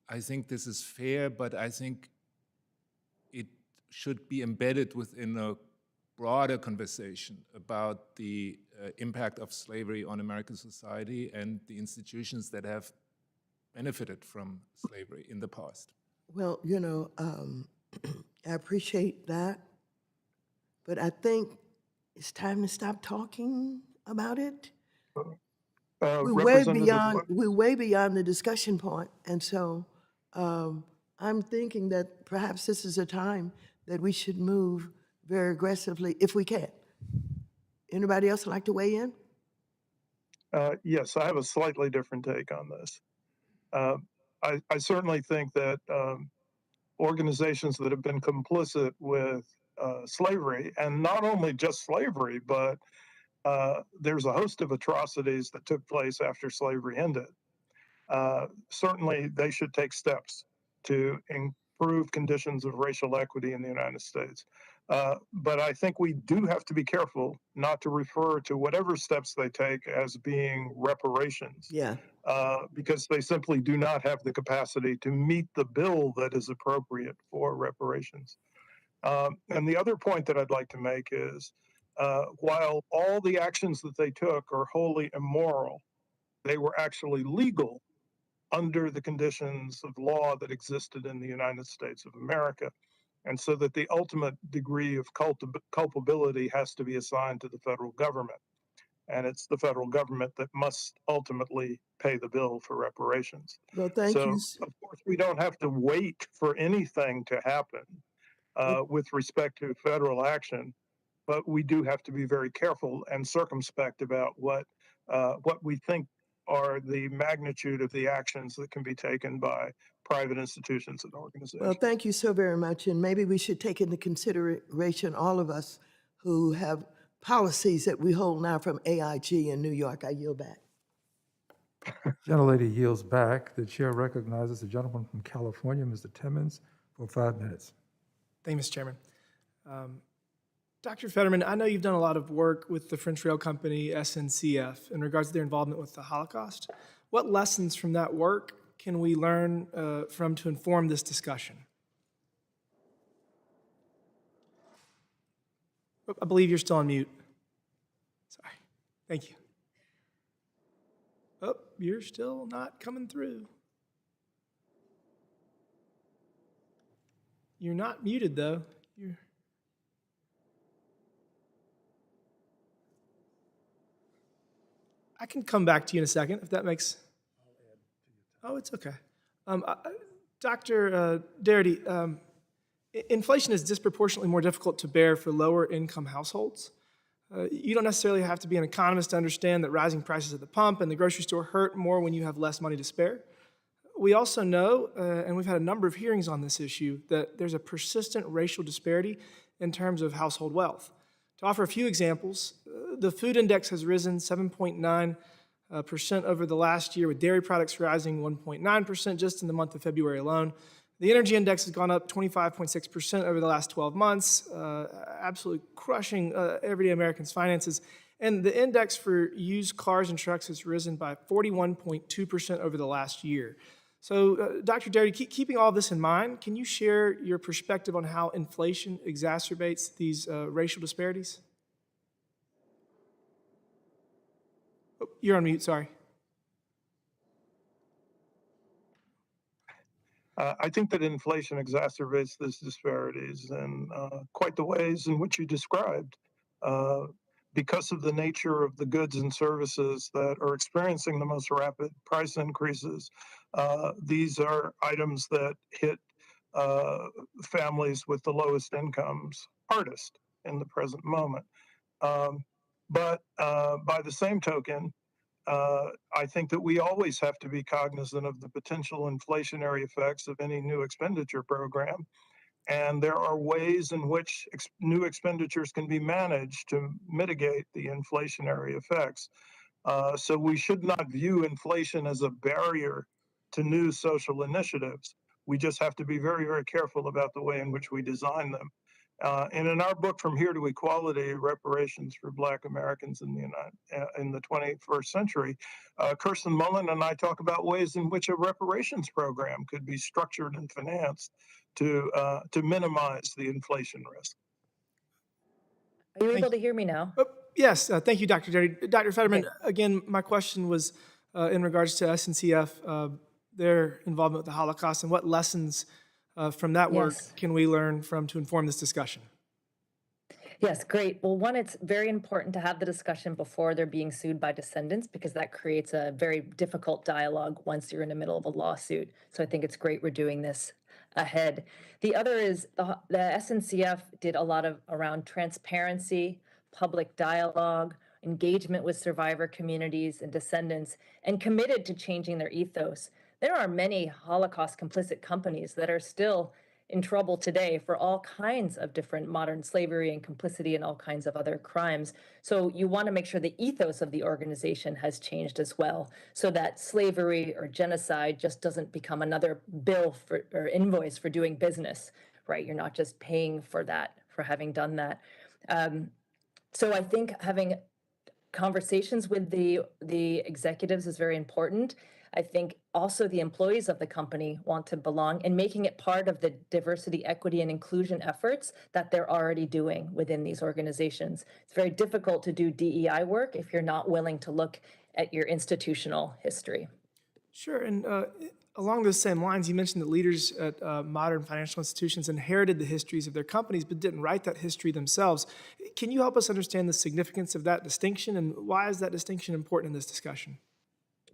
I think this is fair, but I think it should be embedded within a broader conversation about the impact of slavery on American society and the institutions that have benefited from slavery in the past. Well, I appreciate that, but I think it's time to stop talking about it. We're way beyond the discussion point, and so I'm thinking that perhaps this is a time that we should move very aggressively if we can. Anybody else like to weigh in? Yes, I have a slightly different take on this. I certainly think that organizations that have been complicit with slavery, and not only just slavery, but there's a host of atrocities that took place after slavery ended. Certainly, they should take steps to improve conditions of racial equity in the United States. But I think we do have to be careful not to refer to whatever steps they take as being reparations. Yeah. Because they simply do not have the capacity to meet the bill that is appropriate for reparations. And the other point that I'd like to make is while all the actions that they took are wholly immoral, they were actually legal under the conditions of law that existed in the United States of America. And so that the ultimate degree of culpability has to be assigned to the federal government. And it's the federal government that must ultimately pay the bill for reparations. Well, thank So, you. of course, we don't have to wait for anything to happen with respect to federal action, but we do have to be very careful and circumspect about what we think are the magnitude of the actions that can be taken by private institutions and organizations. Well, thank you so very much. And maybe we should take into consideration all of us who have policies that we hold now from AIG in New York. I yield back. Gentlelady yields back. The chair recognizes the gentleman from California, Mr. Timmons, for 5 minutes. Thank you, Mr. Chairman. Dr. Fetterman, I know you've done a lot of work with the French rail company SNCF in regards to their involvement with the Holocaust. What lessons from that work can we learn from to inform this discussion? Oh, I believe you're still on mute. Sorry. Thank you. Oh, you're still not coming through. You're not muted, though. I can come back to you in a second if that makes. Oh, it's okay. Dr. Darity, inflation is disproportionately more difficult to bear for lower income households. You don't necessarily have to be an economist to understand that rising prices at the pump and the grocery store hurt more when you have less money to spare. We also know, and we've had a number of hearings on this issue, that there's a persistent racial disparity in terms of household wealth. To offer a few examples, the food index has risen 7.9% over the last year, with dairy products rising 1.9% just in the month of February alone. The energy index has gone up 25.6% over the last 12 months, absolutely crushing everyday Americans' finances. And the index for used cars and trucks has risen by 41.2% over the last year. So, Dr. Darity, keeping all this in mind, can you share your perspective on how inflation exacerbates these racial disparities? Oh, you're on mute, sorry. I think that inflation exacerbates these disparities in quite the ways in which you described. Because of the nature of the goods and services that are experiencing the most rapid price increases, these are items that hit families with the lowest incomes hardest in the present moment. But by the same token, I think that we always have to be cognizant of the potential inflationary effects of any new expenditure program. And there are ways in which new expenditures can be managed to mitigate the inflationary effects. So we should not view inflation as a barrier to new social initiatives. We just have to be very, very careful about the way in which we design them. And in our book, From Here to Equality, Reparations for Black Americans in the 21st Century, Kirsten Mullen and I talk about ways in which a reparations program could be structured and financed to minimize the inflation risk. Are you able to hear me now? Oh, yes, thank you, Dr. Darity. Dr. Fetterman, again, my question was in regards to SNCF, their involvement with the Holocaust, and what lessons from that work can we learn from to inform this discussion? Yes, great. Well, one, it's very important to have the discussion before they're being sued by descendants, because that creates a very difficult dialogue once you're in the middle of a lawsuit. So I think it's great we're doing this ahead. The other is the SNCF did a lot around transparency, public dialogue, engagement with survivor communities and descendants, and committed to changing their ethos. There are many Holocaust complicit companies that are still in trouble today for all kinds of different modern slavery and complicity and all kinds of other crimes. So you want to make sure the ethos of the organization has changed as well, so that slavery or genocide just doesn't become another bill for, or invoice for doing business, right? You're not just paying for that, for having done that. So I think having conversations with the executives is very important. I think also the employees of the company want to belong, and making it part of the diversity, equity, and inclusion efforts that they're already doing within these organizations. It's very difficult to do DEI work if you're not willing to look at your institutional history. Sure, and along those same lines, you mentioned that leaders at modern financial institutions inherited the histories of their companies but didn't write that history themselves. Can you help us understand the significance of that distinction, and why is that distinction important in this discussion?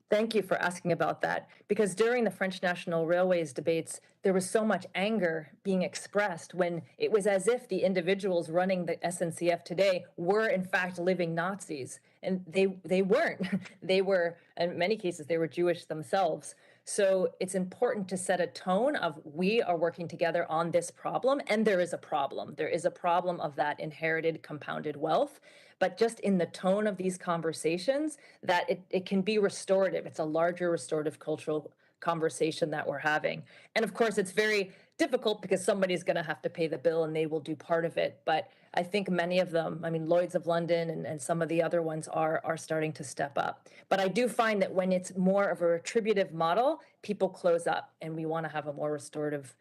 Thank you for asking about that, because during the French National Railways debates, there was so much anger being expressed when it was as if the individuals running the SNCF today were in fact living Nazis, and they weren't. They were, in many cases, they were Jewish themselves. So it's important to set a tone of, we are working together on this problem, and there is a problem. There is a problem of that inherited compounded wealth. But just in the tone of these conversations, that it can be restorative. It's a larger restorative cultural conversation that we're having. And of course, it's very difficult because somebody's going to have to pay the bill and they will do part of it. But I think many of them, I mean, Lloyd's of London and some of the other ones are starting to step up. But I do find that when it's more of a retributive model, people close up, and we want to have a more restorative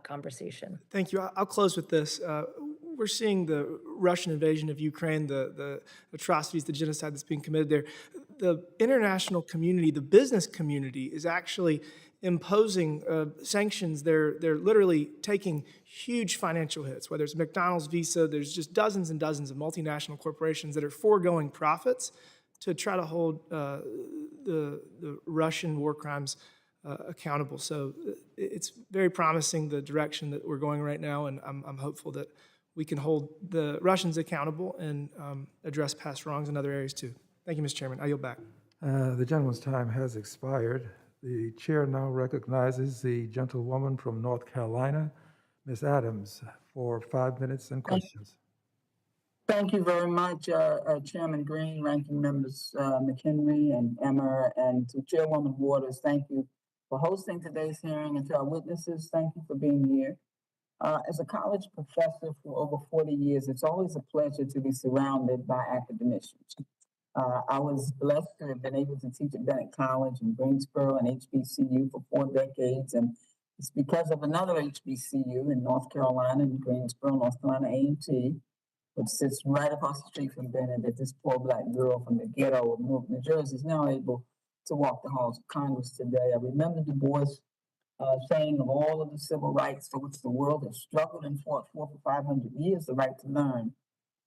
conversation. Thank you. I'll close with this. We're seeing the Russian invasion of Ukraine, the atrocities, the genocide that's being committed there. The international community, the business community, is actually imposing sanctions. They're literally taking huge financial hits, whether it's McDonald's, Visa. There's just dozens and dozens of multinational corporations that are foregoing profits to try to hold the Russian war crimes accountable. So it's very promising, the direction that we're going right now, and I'm hopeful that we can hold the Russians accountable and address past wrongs in other areas too. Thank you, Mr. Chairman. I yield back. The gentleman's time has expired. The chair now recognizes the gentlewoman from North Carolina, Ms. Adams, for 5 minutes and questions. Thank you very much, Chairman Green, Ranking Members McHenry and Emmer, and to Chairwoman Waters. Thank you for hosting today's hearing, and to our witnesses, thank you for being here. As a college professor for over 40 years, it's always a pleasure to be surrounded by academicians. I was blessed to have been able to teach at Bennett College in Greensboro and HBCU for 4 decades, and it's because of another HBCU in North Carolina, in Greensboro, North Carolina A&T, which sits right across the street from Bennett, that this poor Black girl from the ghetto of Newark, New Jersey, is now able to walk the halls of Congress today. I remember DuBois saying, of all of the civil rights for which the world has struggled and fought for 500 years, the right to learn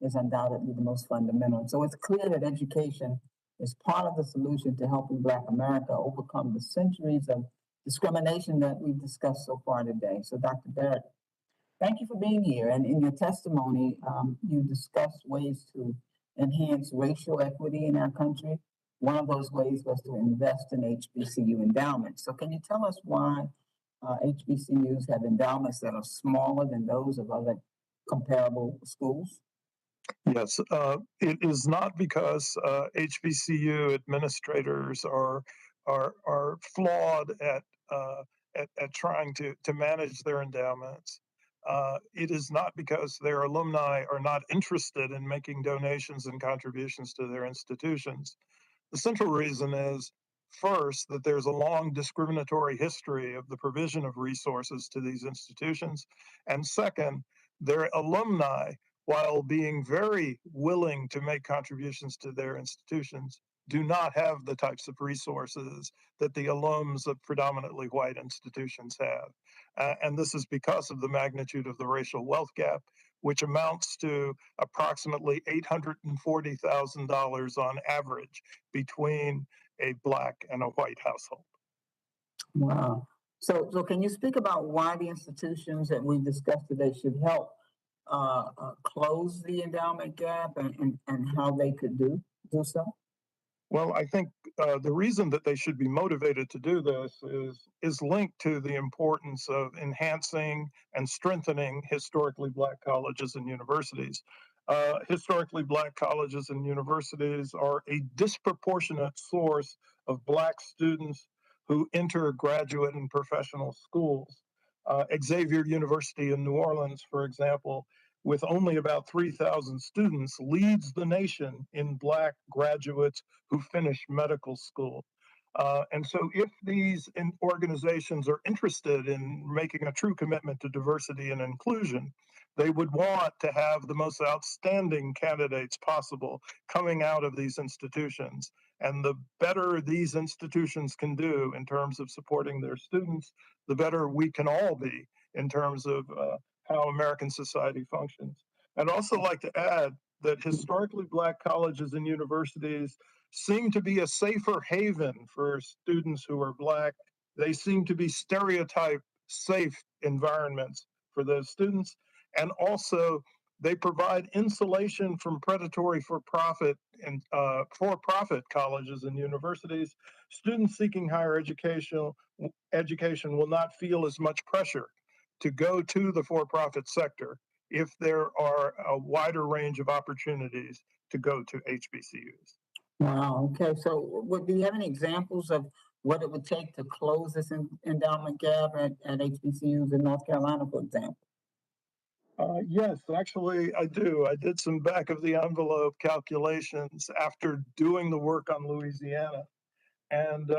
is undoubtedly the most fundamental. So it's clear that education is part of the solution to helping Black America overcome the centuries of discrimination that we've discussed so far today. So Dr. Barrett, thank you for being here. And in your testimony, you discussed ways to enhance racial equity in our country. One of those ways was to invest in HBCU endowments. So can you tell us why HBCUs have endowments that are smaller than those of other comparable schools? Yes, it is not because HBCU administrators are flawed at trying to manage their endowments. It is not because their alumni are not interested in making donations and contributions to their institutions. The central reason is, first, that there's a long discriminatory history of the provision of resources to these institutions, and second, their alumni, while being very willing to make contributions to their institutions, do not have the types of resources that the alums of predominantly white institutions have. And this is because of the magnitude of the racial wealth gap, which amounts to approximately $840,000 on average between a Black and a white household. Wow. So can you speak about why the institutions that we've discussed today should help close the endowment gap and how they could do so? Well, I think the reason that they should be motivated to do this is linked to the importance of enhancing and strengthening historically Black colleges and universities. Historically Black colleges and universities are a disproportionate source of Black students who enter graduate and professional schools. Xavier University in New Orleans, for example, with only about 3,000 students, leads the nation in Black graduates who finish medical school. And so if these organizations are interested in making a true commitment to diversity and inclusion, they would want to have the most outstanding candidates possible coming out of these institutions. And the better these institutions can do in terms of supporting their students, the better we can all be in terms of how American society functions. I'd also like to add that historically Black colleges and universities seem to be a safer haven for students who are Black. They seem to be stereotype safe environments for those students. And also, they provide insulation from predatory for-profit and for-profit colleges and universities. Students seeking higher education will not feel as much pressure to go to the for-profit sector if there are a wider range of opportunities to go to HBCUs. Wow, okay, so do you have any examples of what it would take to close this endowment gap at HBCUs in North Carolina, for example? Yes, actually, I do. I did some back of the envelope calculations after doing the work on Louisiana. And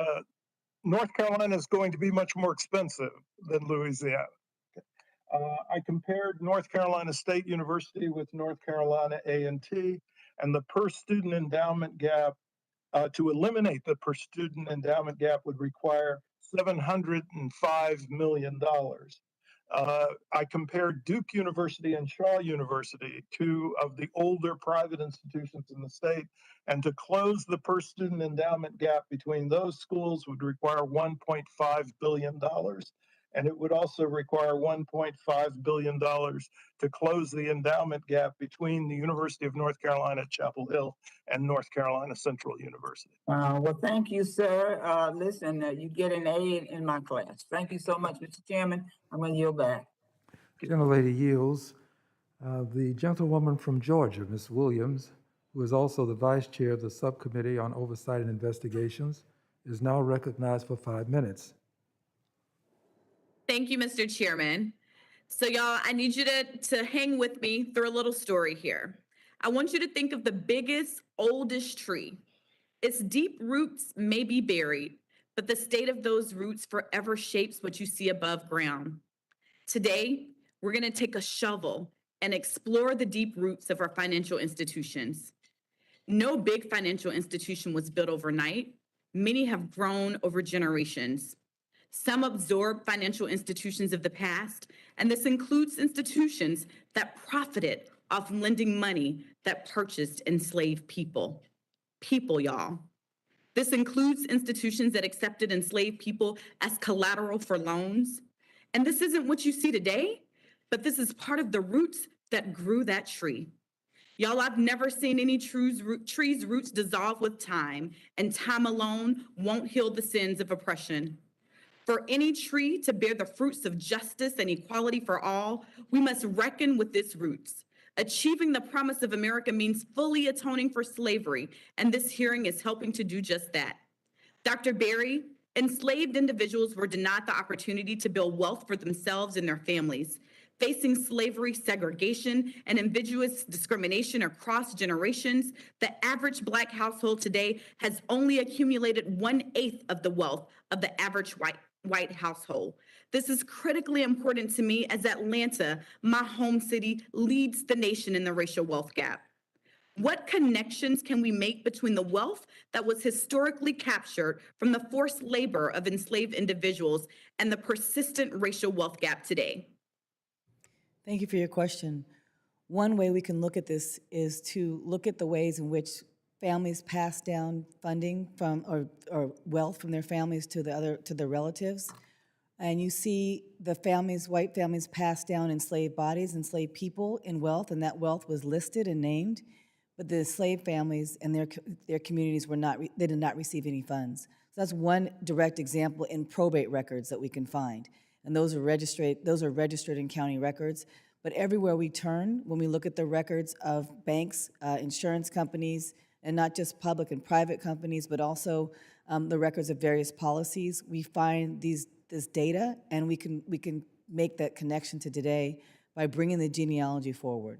North Carolina is going to be much more expensive than Louisiana. I compared North Carolina State University with North Carolina A&T, and the per student endowment gap, to eliminate the per student endowment gap would require $705 million. I compared Duke University and Shaw University, two of the older private institutions in the state, and to close the per student endowment gap between those schools would require $1.5 billion. And it would also require $1.5 billion to close the endowment gap between the University of North Carolina at Chapel Hill and North Carolina Central University. Well, thank you, sir. Listen, you get an A in my class. Thank you so much, Mr. Chairman. I'm going to yield back. Gentlelady yields. The gentlewoman from Georgia, Ms. Williams, who is also the vice chair of the Subcommittee on Oversight and Investigations, is now recognized for 5 minutes. Thank you, Mr. Chairman. So y'all, I need you to hang with me through a little story here. I want you to think of the biggest, oldest tree. Its deep roots may be buried, but the state of those roots forever shapes what you see above ground. Today, we're going to take a shovel and explore the deep roots of our financial institutions. No big financial institution was built overnight. Many have grown over generations. Some absorb financial institutions of the past, and this includes institutions that profited off lending money that purchased enslaved people. People, y'all. This includes institutions that accepted enslaved people as collateral for loans. And this isn't what you see today, but this is part of the roots that grew that tree. Y'all, I've never seen any tree's roots dissolve with time, and time alone won't heal the sins of oppression. For any tree to bear the fruits of justice and equality for all, we must reckon with its roots. Achieving the promise of America means fully atoning for slavery, and this hearing is helping to do just that. Dr. Berry, enslaved individuals were denied the opportunity to build wealth for themselves and their families. Facing slavery, segregation, and invidious discrimination across generations, the average Black household today has only accumulated 1/8 of the wealth of the average white household. This is critically important to me as Atlanta, my home city, leads the nation in the racial wealth gap. What connections can we make between the wealth that was historically captured from the forced labor of enslaved individuals and the persistent racial wealth gap today? Thank you for your question. One way we can look at this is to look at the ways in which families pass down funding from or wealth from their families to their relatives. And you see the families, white families, pass down enslaved bodies, enslaved people in wealth, and that wealth was listed and named. but the enslaved families and their communities they did not receive any funds. So that's one direct example in probate records that we can find. And those are registered in county records. But everywhere we turn, when we look at the records of banks, insurance companies, and not just public and private companies, but also the records of various policies, we find this data, and we can make that connection to today by bringing the genealogy forward.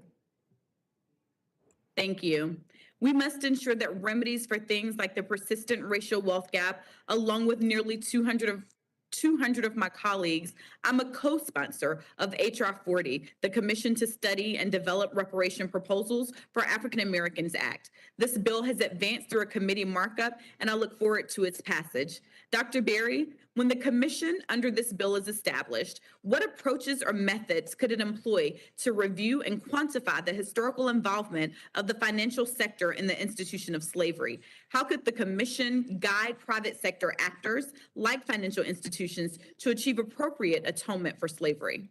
Thank you. We must ensure that remedies for things like the persistent racial wealth gap, along with nearly 200 of my colleagues, I'm a co-sponsor of HR 40, the Commission to Study and Develop Reparation Proposals for African Americans Act. This bill has advanced through a committee markup, and I look forward to its passage. Dr. Berry, when the commission under this bill is established, what approaches or methods could it employ to review and quantify the historical involvement of the financial sector in the institution of slavery? How could the commission guide private sector actors like financial institutions to achieve appropriate atonement for slavery?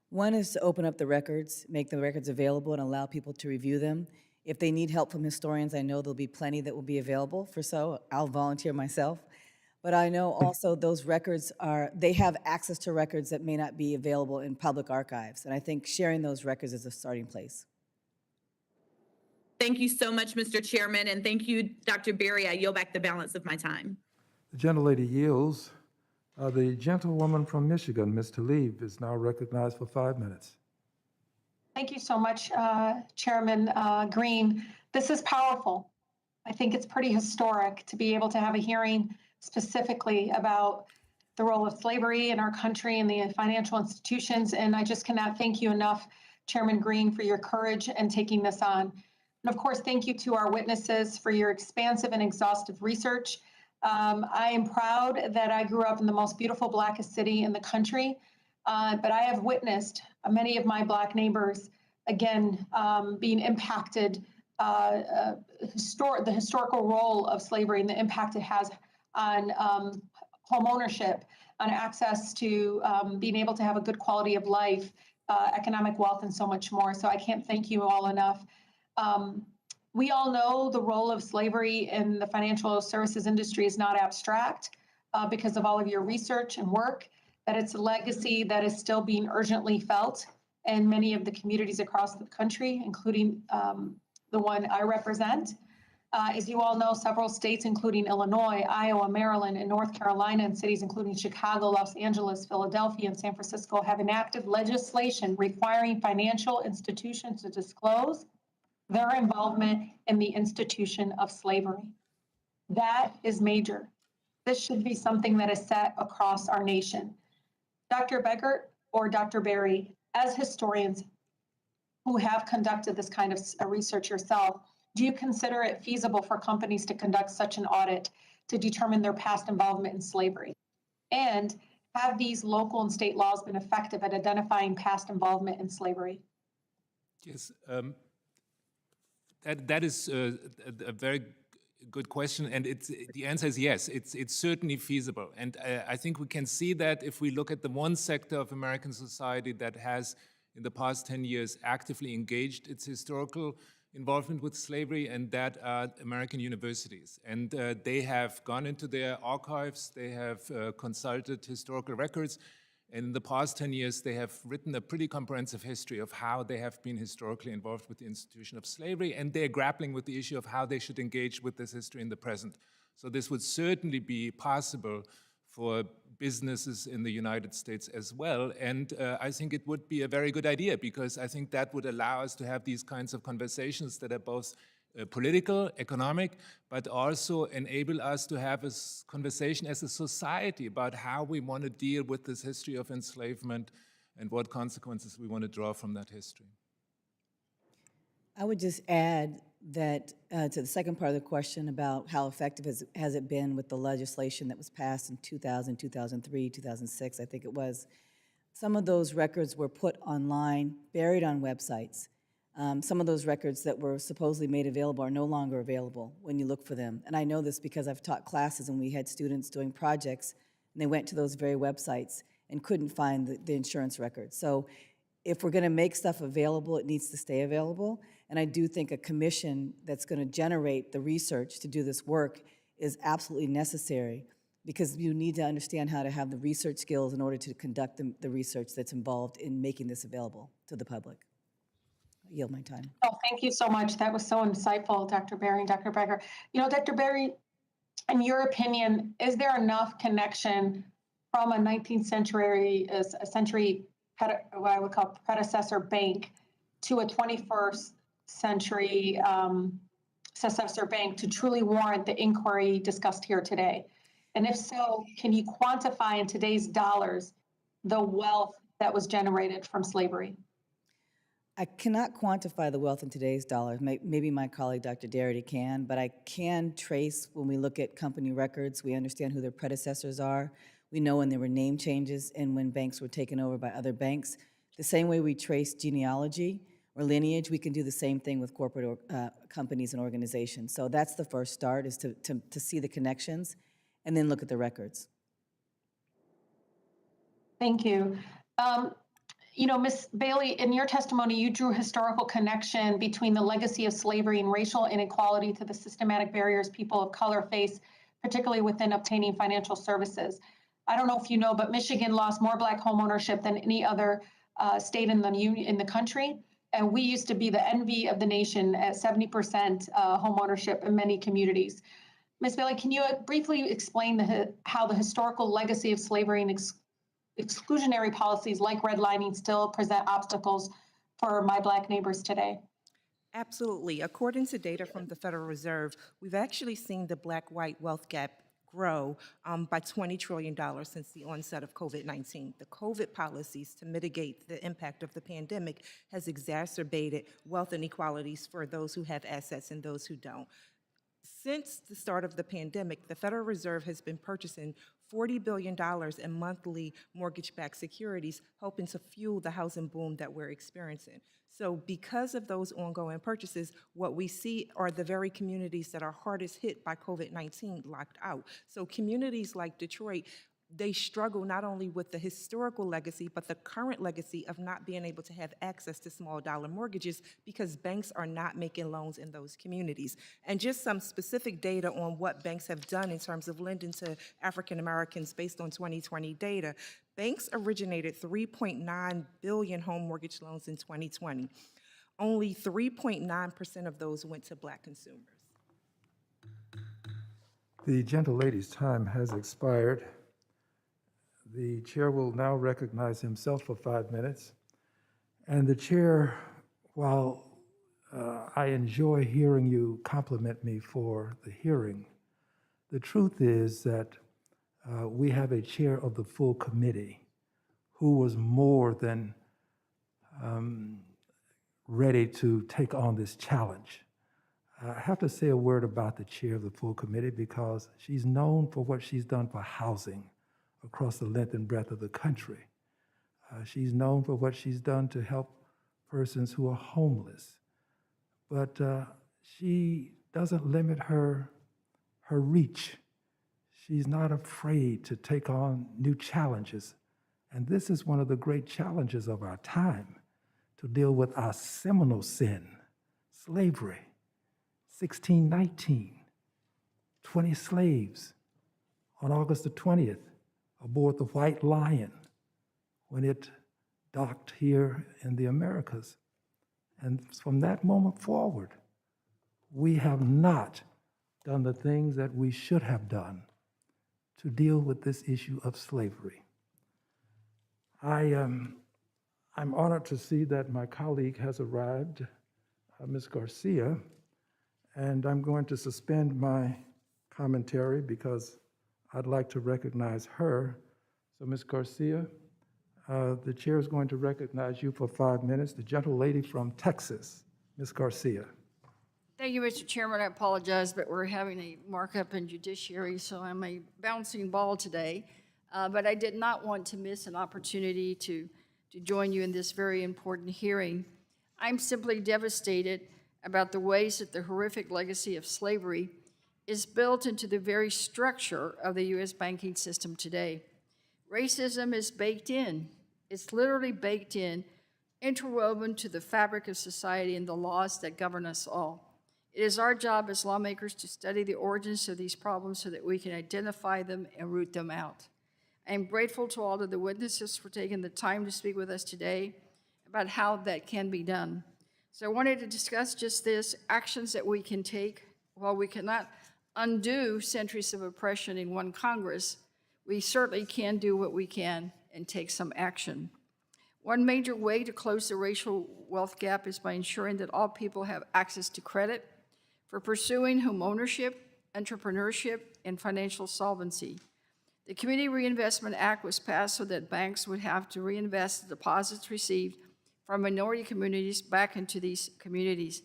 One is to open up the records, make the records available, and allow people to review them. If they need help from historians, I know there'll be plenty that will be available I'll volunteer myself. But I know also those records they have access to records that may not be available in public archives. And I think sharing those records is a starting place. Thank you so much, Mr. Chairman, and thank you, Dr. Berry. I yield back the balance of my time. The gentlelady yields. The gentlewoman from Michigan, Ms. Tlaib, is now recognized for 5 minutes. Thank you so much, Chairman Green. This is powerful. I think it's pretty historic to be able to have a hearing specifically about the role of slavery in our country and the financial institutions. And I just cannot thank you enough, Chairman Green, for your courage and taking this on. And of course, thank you to our witnesses for your expansive and exhaustive research. I am proud that I grew up in the most beautiful Blackest city in the country, but I have witnessed many of my Black neighbors, again, being impacted, the historical role of slavery and the impact it has on home ownership, on access to being able to have a good quality of life, economic wealth, and so much more. So I can't thank you all enough. We all know the role of slavery in the financial services industry is not abstract because of all of your research and work, that it's a legacy that is still being urgently felt in many of the communities across the country, including the one I represent. As you all know, several states, including Illinois, Iowa, Maryland, and North Carolina, and cities including Chicago, Los Angeles, Philadelphia, and San Francisco have enacted legislation requiring financial institutions to disclose their involvement in the institution of slavery. That is major. This should be something that is set across our nation. Dr. Beckert or Dr. Berry, as historians who have conducted this kind of research yourself, do you consider it feasible for companies to conduct such an audit to determine their past involvement in slavery? And have these local and state laws been effective at identifying past involvement in slavery? Yes, that is a very good question, and the answer is yes. It's certainly feasible, and I think we can see that if we look at the one sector of American society that has, in the past 10 years, actively engaged its historical involvement with slavery, and that are American universities. And they have gone into their archives, they have consulted historical records, and in the past 10 years, they have written a pretty comprehensive history of how they have been historically involved with the institution of slavery, and they're grappling with the issue of how they should engage with this history in the present. So this would certainly be possible for businesses in the United States as well. And I think it would be a very good idea, because I think that would allow us to have these kinds of conversations that are both political, economic, but also enable us to have a conversation as a society about how we want to deal with this history of enslavement and what consequences we want to draw from that history. I would just add that to the second part of the question about how effective has it been with the legislation that was passed in 2000, 2003, 2006, I think it was. Some of those records were put online, buried on websites. Some of those records that were supposedly made available are no longer available when you look for them. And I know this because I've taught classes and we had students doing projects, and they went to those very websites and couldn't find the insurance records. So if we're going to make stuff available, it needs to stay available. And I do think a commission that's going to generate the research to do this work is absolutely necessary, because you need to understand how to have the research skills in order to conduct the research that's involved in making this available to the public. I yield my time. Oh, thank you so much. That was so insightful, Dr. Berry and Dr. Beckert. You know, Dr. Berry, in your opinion, is there enough connection from a 19th century, what I would call predecessor bank to a 21st century successor bank to truly warrant the inquiry discussed here today? And if so, can you quantify in today's dollars the wealth that was generated from slavery? I cannot quantify the wealth in today's dollars. Maybe my colleague, Dr. Darity, can, but I can trace, when we look at company records, we understand who their predecessors are. We know when there were name changes and when banks were taken over by other banks. The same way we trace genealogy or lineage, we can do the same thing with corporate companies and organizations. So that's the first start, is to see the connections and then look at the records. Thank you. You know, Ms. Bailey, in your testimony, you drew historical connection between the legacy of slavery and racial inequality to the systematic barriers people of color face, particularly within obtaining financial services. I don't know if you know, but Michigan lost more Black homeownership than any other state in the country. And we used to be the envy of the nation at 70% homeownership in many communities. Ms. Bailey, can you briefly explain how the historical legacy of slavery and exclusionary policies like redlining still present obstacles for my Black neighbors today? Absolutely. According to data from the Federal Reserve, we've actually seen the Black-white wealth gap grow by $20 trillion since the onset of COVID-19. The COVID policies to mitigate the impact of the pandemic has exacerbated wealth inequalities for those who have assets and those who don't. Since the start of the pandemic, the Federal Reserve has been purchasing $40 billion in monthly mortgage-backed securities, hoping to fuel the housing boom that we're experiencing. So because of those ongoing purchases, what we see are the very communities that are hardest hit by COVID-19 locked out. So communities like Detroit, they struggle not only with the historical legacy, but the current legacy of not being able to have access to small dollar mortgages because banks are not making loans in those communities. And just some specific data on what banks have done in terms of lending to African Americans based on 2020 data. Banks originated 3.9 billion home mortgage loans in 2020. Only 3.9% of those went to Black consumers. The gentlelady's time has expired. The chair will now recognize himself for 5 minutes. And the chair, while I enjoy hearing you compliment me for the hearing, the truth is that we have a chair of the full committee who was more than ready to take on this challenge. I have to say a word about the chair of the full committee because she's known for what she's done for housing across the length and breadth of the country. She's known for what she's done to help persons who are homeless. But she doesn't limit her reach. She's not afraid to take on new challenges. And this is one of the great challenges of our time, to deal with our seminal sin, slavery, 1619, 20 slaves on August the 20th, aboard the White Lion when it docked here in the Americas. And from that moment forward, we have not done the things that we should have done to deal with this issue of slavery. I'm honored to see that my colleague has arrived, Ms. Garcia, and I'm going to suspend my commentary because I'd like to recognize her. So, Ms. Garcia, the chair is going to recognize you for 5 minutes. The gentlelady from Texas, Ms. Garcia. Thank you, Mr. Chairman. I apologize, but we're having a markup in judiciary, so I'm a bouncing ball today. But I did not want to miss an opportunity to join you in this very important hearing. I'm simply devastated about the ways that the horrific legacy of slavery is built into the very structure of the U.S. banking system today. Racism is baked in. It's literally baked in interwoven to the fabric of society and the laws that govern us all. It is our job as lawmakers to study the origins of these problems so that we can identify them and root them out. I am grateful to all of the witnesses for taking the time to speak with us today about how that can be done. So I wanted to discuss just this, actions that we can take. While we cannot undo centuries of oppression in one Congress, we certainly can do what we can and take some action. One major way to close the racial wealth gap is by ensuring that all people have access to credit for pursuing home ownership, entrepreneurship, and financial solvency. The Community Reinvestment Act was passed so that banks would have to reinvest the deposits received from minority communities back into these communities.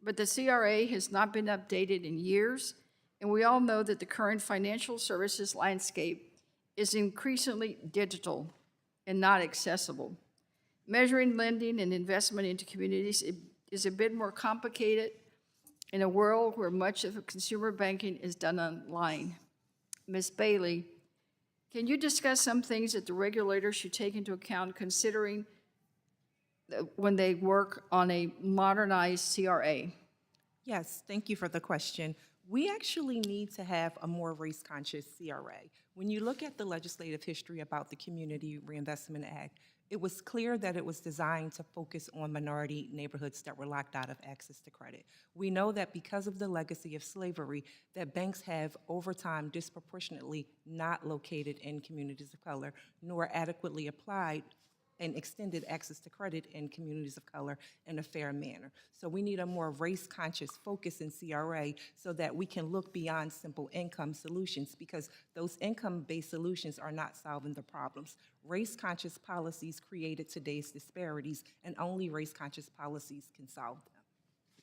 But the CRA has not been updated in years, and we all know that the current financial services landscape is increasingly digital and not accessible. Measuring lending and investment into communities is a bit more complicated in a world where much of consumer banking is done online. Ms. Bailey, can you discuss some things that the regulators should take into account considering when they work on a modernized CRA? Yes, thank you for the question. We actually need to have a more race-conscious CRA. When you look at the legislative history about the Community Reinvestment Act, it was clear that it was designed to focus on minority neighborhoods that were locked out of access to credit. We know that because of the legacy of slavery, that banks have over time disproportionately not located in communities of color, nor adequately applied and extended access to credit in communities of color in a fair manner. So we need a more race-conscious focus in CRA so that we can look beyond simple income solutions, because those income-based solutions are not solving the problems. Race-conscious policies created today's disparities, and only race-conscious policies can solve them.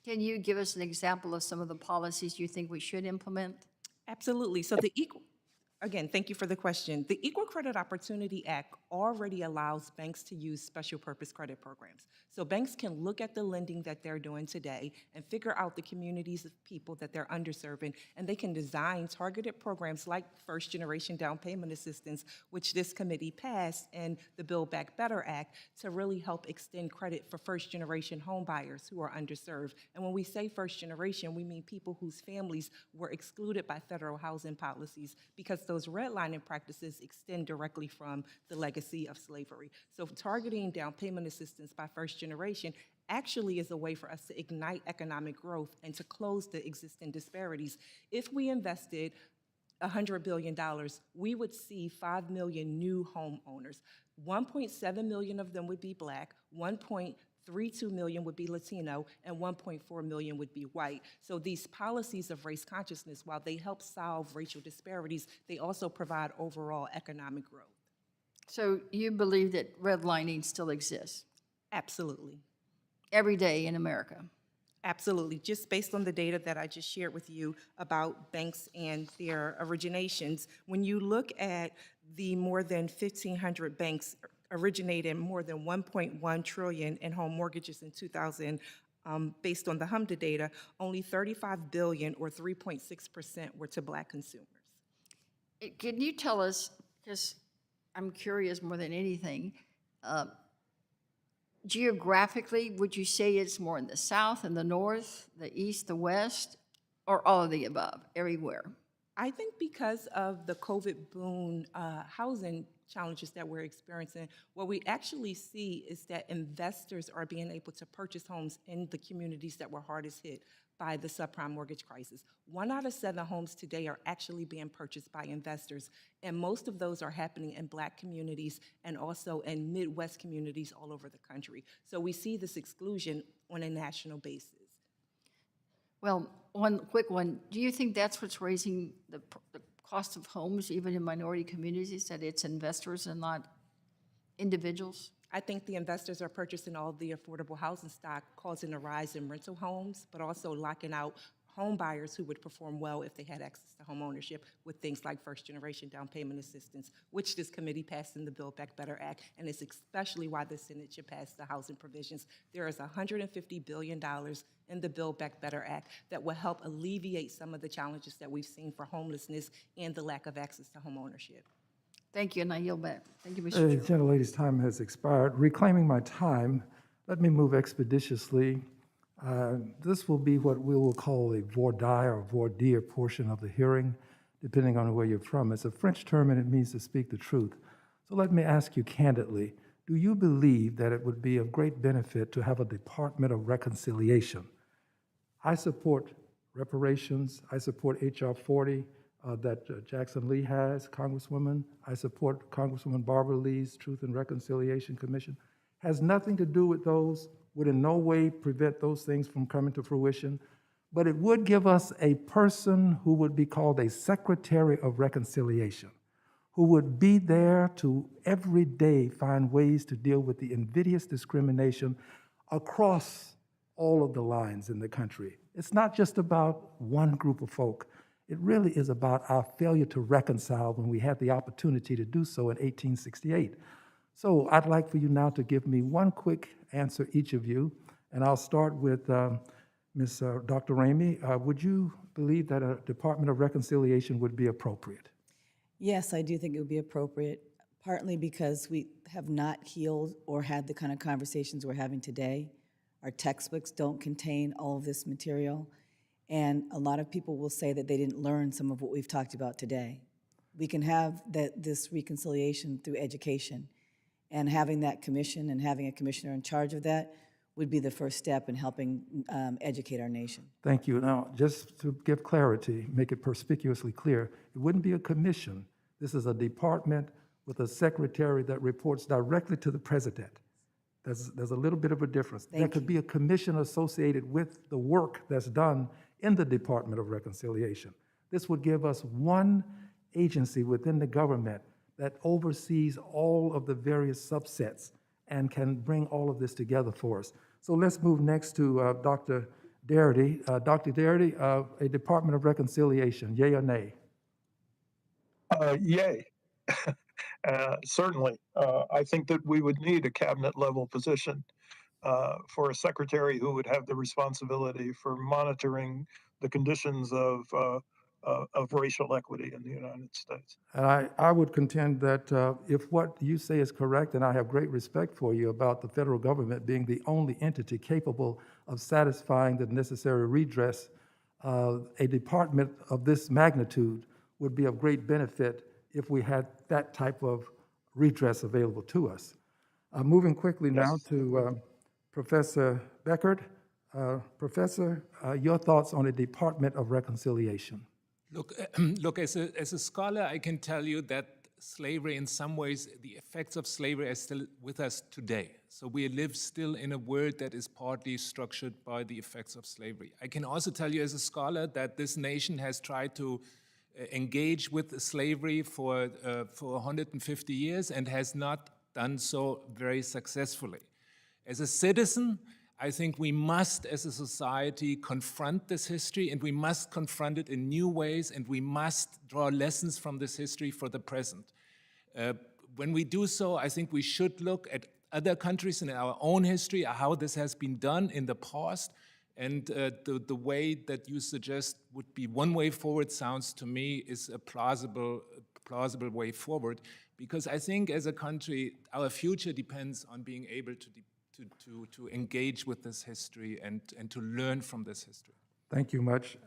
Can you give us an example of some of the policies you think we should implement? Absolutely. So again, thank you for the question. The Equal Credit Opportunity Act already allows banks to use special purpose credit programs. So banks can look at the lending that they're doing today and figure out the communities of people that they're underserving, and they can design targeted programs like first generation down payment assistance, which this committee passed, and the Build Back Better Act to really help extend credit for first generation home buyers who are underserved. And when we say first generation, we mean people whose families were excluded by federal housing policies because those redlining practices extend directly from the legacy of slavery. So targeting down payment assistance by first generation actually is a way for us to ignite economic growth and to close the existing disparities. If we invested $100 billion, we would see 5 million new homeowners. 1.7 million of them would be Black, 1.32 million would be Latino, and 1.4 million would be white. So these policies of race consciousness, while they help solve racial disparities, they also provide overall economic growth. So you believe that redlining still exists? Absolutely. Every day in America? Absolutely. Just based on the data that I just shared with you about banks and their originations, when you look at the more than 1,500 banks originated more than 1.1 trillion in home mortgages in 2000, based on the HMDA data, only 35 billion or 3.6% were to Black consumers. Can you tell us, because I'm curious more than anything, geographically, would you say it's more in the South and the North, the East, the West, or all of the above, everywhere? I think because of the COVID boom housing challenges that we're experiencing, what we actually see is that investors are being able to purchase homes in the communities that were hardest hit by the subprime mortgage crisis. 1 out of 7 homes today are actually being purchased by investors, and most of those are happening in Black communities and also in Midwest communities all over the country. So we see this exclusion on a national basis. Well, one quick one. Do you think that's what's raising the cost of homes, even in minority communities, that it's investors and not individuals? I think the investors are purchasing all the affordable housing stock, causing a rise in rental homes, but also locking out home buyers who would perform well if they had access to home ownership with things like first generation down payment assistance, which this committee passed in the Build Back Better Act, and it's especially why the Senate should pass the housing provisions. There is $150 billion in the Build Back Better Act that will help alleviate some of the challenges that we've seen for homelessness and the lack of access to home ownership. Thank you, and I yield back. Thank you, Mr. The Chair. gentlelady's time has expired. Reclaiming my time, Let me move expeditiously. This will be what we will call a voir dire or voir dire portion of the hearing, depending on where you're from. It's a French term and it means to speak the truth. So let me ask you candidly, do you believe that it would be of great benefit to have a Department of Reconciliation? I support reparations. I support H.R. 40 that Jackson Lee has, Congresswoman. I support Congresswoman Barbara Lee's Truth and Reconciliation Commission. Has nothing to do with those, would in no way prevent those things from coming to fruition, but it would give us a person who would be called a Secretary of Reconciliation, who would be there to every day find ways to deal with the invidious discrimination across all of the lines in the country. It's not just about one group of folk. It really is about our failure to reconcile when we had the opportunity to do so in 1868. So I'd like for you now to give me one quick answer, each of you, and I'll start with Dr. Ramey. Would you believe that a Department of Reconciliation would be appropriate? Yes, I do think it would be appropriate, partly because we have not healed or had the kind of conversations we're having today. Our textbooks don't contain all of this material, and a lot of people will say that they didn't learn some of what we've talked about today. We can have this reconciliation through education, and having that commission and having a commissioner in charge of that would be the first step in helping educate our nation. Thank you. Now, just to give clarity, make it perspicuously clear, it wouldn't be a commission. This is a department with a secretary that reports directly to the president. There's a little bit of a difference. There could be a commission associated with the work that's done in the Department of Reconciliation. This would give us one agency within the government that oversees all of the various subsets and can bring all of this together for us. So let's move next to Dr. Darity. Dr. Darity, a Department of Reconciliation, yay or nay? Yay. Certainly. I think that we would need a cabinet level position for a secretary who would have the responsibility for monitoring the conditions of racial equity in the United States. And I would contend that if what you say is correct, and I have great respect for you about the federal government being the only entity capable of satisfying the necessary redress, a department of this magnitude would be of great benefit if we had that type of redress available to us. Moving quickly now to Professor Beckert. Professor, your thoughts on a Department of Reconciliation? Look, as a scholar, I can tell you that slavery, in some ways, the effects of slavery are still with us today. So we live still in a world that is partly structured by the effects of slavery. I can also tell you as a scholar that this nation has tried to engage with slavery for 150 years and has not done so very successfully. As a citizen, I think we must, as a society, confront this history, and we must confront it in new ways, and we must draw lessons from this history for the present. When we do so, I think we should look at other countries in our own history, how this has been done in the past, and the way that you suggest would be one way forward sounds to me is a plausible way forward, because I think as a country, our future depends on being able to engage with this history and to learn from this history. Thank you much.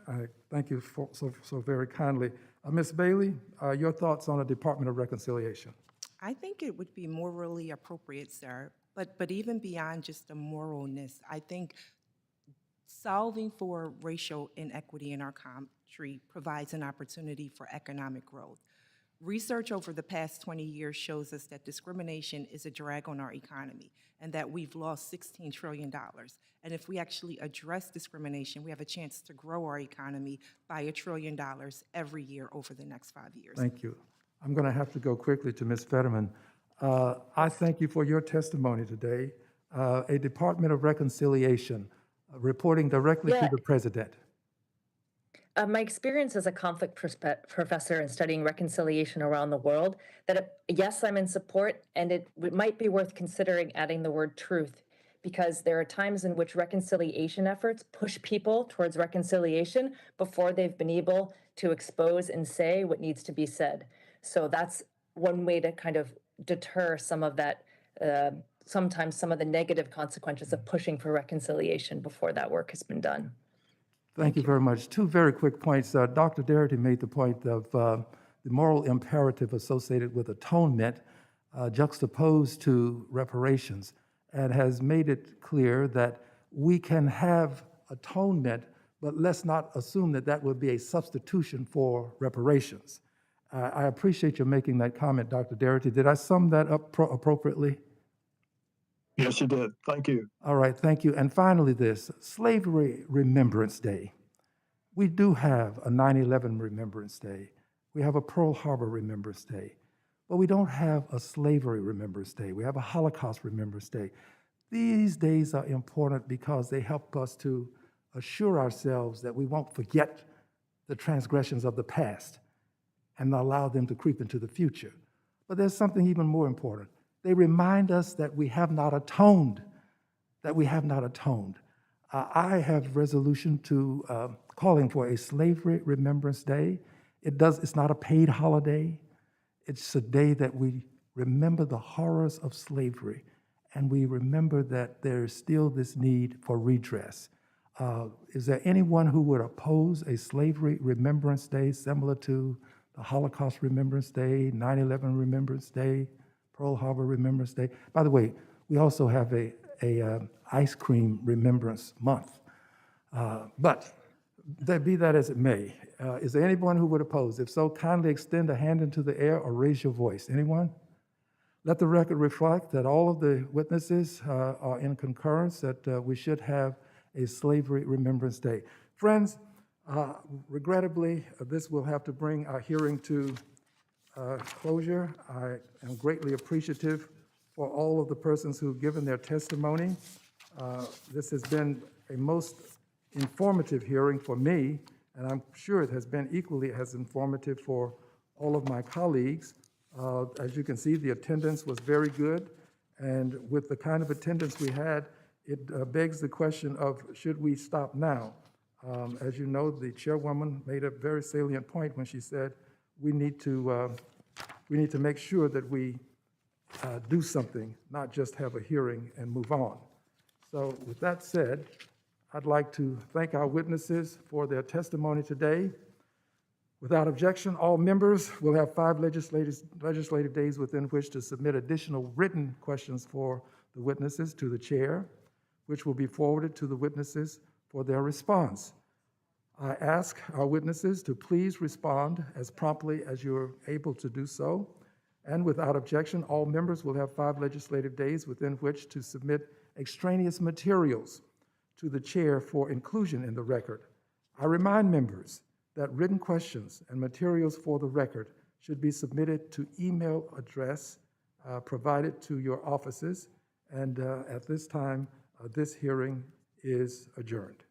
Thank you so very kindly. Ms. Bailey, your thoughts on a Department of Reconciliation? I think it would be morally appropriate, sir, but even beyond just the moralness, I think solving for racial inequity in our country provides an opportunity for economic growth. Research over the past 20 years shows us that discrimination is a drag on our economy and that we've lost $16 trillion. And if we actually address discrimination, we have a chance to grow our economy by $1 trillion every year over the next 5 years. Thank you. I'm going to have to go quickly to Ms. Fetterman. I thank you for your testimony today. A Department of Reconciliation reporting directly to the president. My experience as a conflict professor and studying reconciliation around the world, yes, I'm in support, and it might be worth considering adding the word truth, because there are times in which reconciliation efforts push people towards reconciliation before they've been able to expose and say what needs to be said. So that's one way to kind of deter some of that sometimes some of the negative consequences of pushing for reconciliation before that work has been done. Thank you very much. Two very quick points. Dr. Darity made the point of the moral imperative associated with atonement juxtaposed to reparations, and has made it clear that we can have atonement, but let's not assume that that would be a substitution for reparations. I appreciate you making that comment, Dr. Darity. Did I sum that up appropriately? Yes, you did. Thank you. All right, thank you. And finally, this Slavery Remembrance Day. We do have a 9/11 Remembrance Day. We have a Pearl Harbor Remembrance Day. But we don't have a Slavery Remembrance Day. We have a Holocaust Remembrance Day. These days are important because they help us to assure ourselves that we won't forget the transgressions of the past and allow them to creep into the future. But there's something even more important. They remind us that we have not atoned, that we have not atoned. I have resolution to calling for a Slavery Remembrance Day. It's not a paid holiday. It's a day that we remember the horrors of slavery, and we remember that there is still this need for redress. Is there anyone who would oppose a Slavery Remembrance Day similar to the Holocaust Remembrance Day, 9/11 Remembrance Day, Pearl Harbor Remembrance Day? By the way, we also have a ice cream remembrance month. But be that as it may, is there anyone who would oppose? If so, kindly extend a hand into the air or raise your voice. Anyone? Let the record reflect that all of the witnesses are in concurrence that we should have a Slavery Remembrance Day. Friends, regrettably, this will have to bring our hearing to closure. I am greatly appreciative for all of the persons who've given their testimony. This has been a most informative hearing for me, and I'm sure it has been equally as informative for all of my colleagues. As you can see, the attendance was very good, and with the kind of attendance we had, it begs the question of should we stop now? As you know, the chairwoman made a very salient point when she said we need to make sure that we do something, not just have a hearing and move on. So with that said, I'd like to thank our witnesses for their testimony today. Without objection, all members will have 5 legislative days within which to submit additional written questions for the witnesses to the chair, which will be forwarded to the witnesses for their response. I ask our witnesses to please respond as promptly as you're able to do so. And without objection, all members will have 5 legislative days within which to submit extraneous materials to the chair for inclusion in the record. I remind members that written questions and materials for the record should be submitted to email address provided to your offices. And at this time, this hearing is adjourned.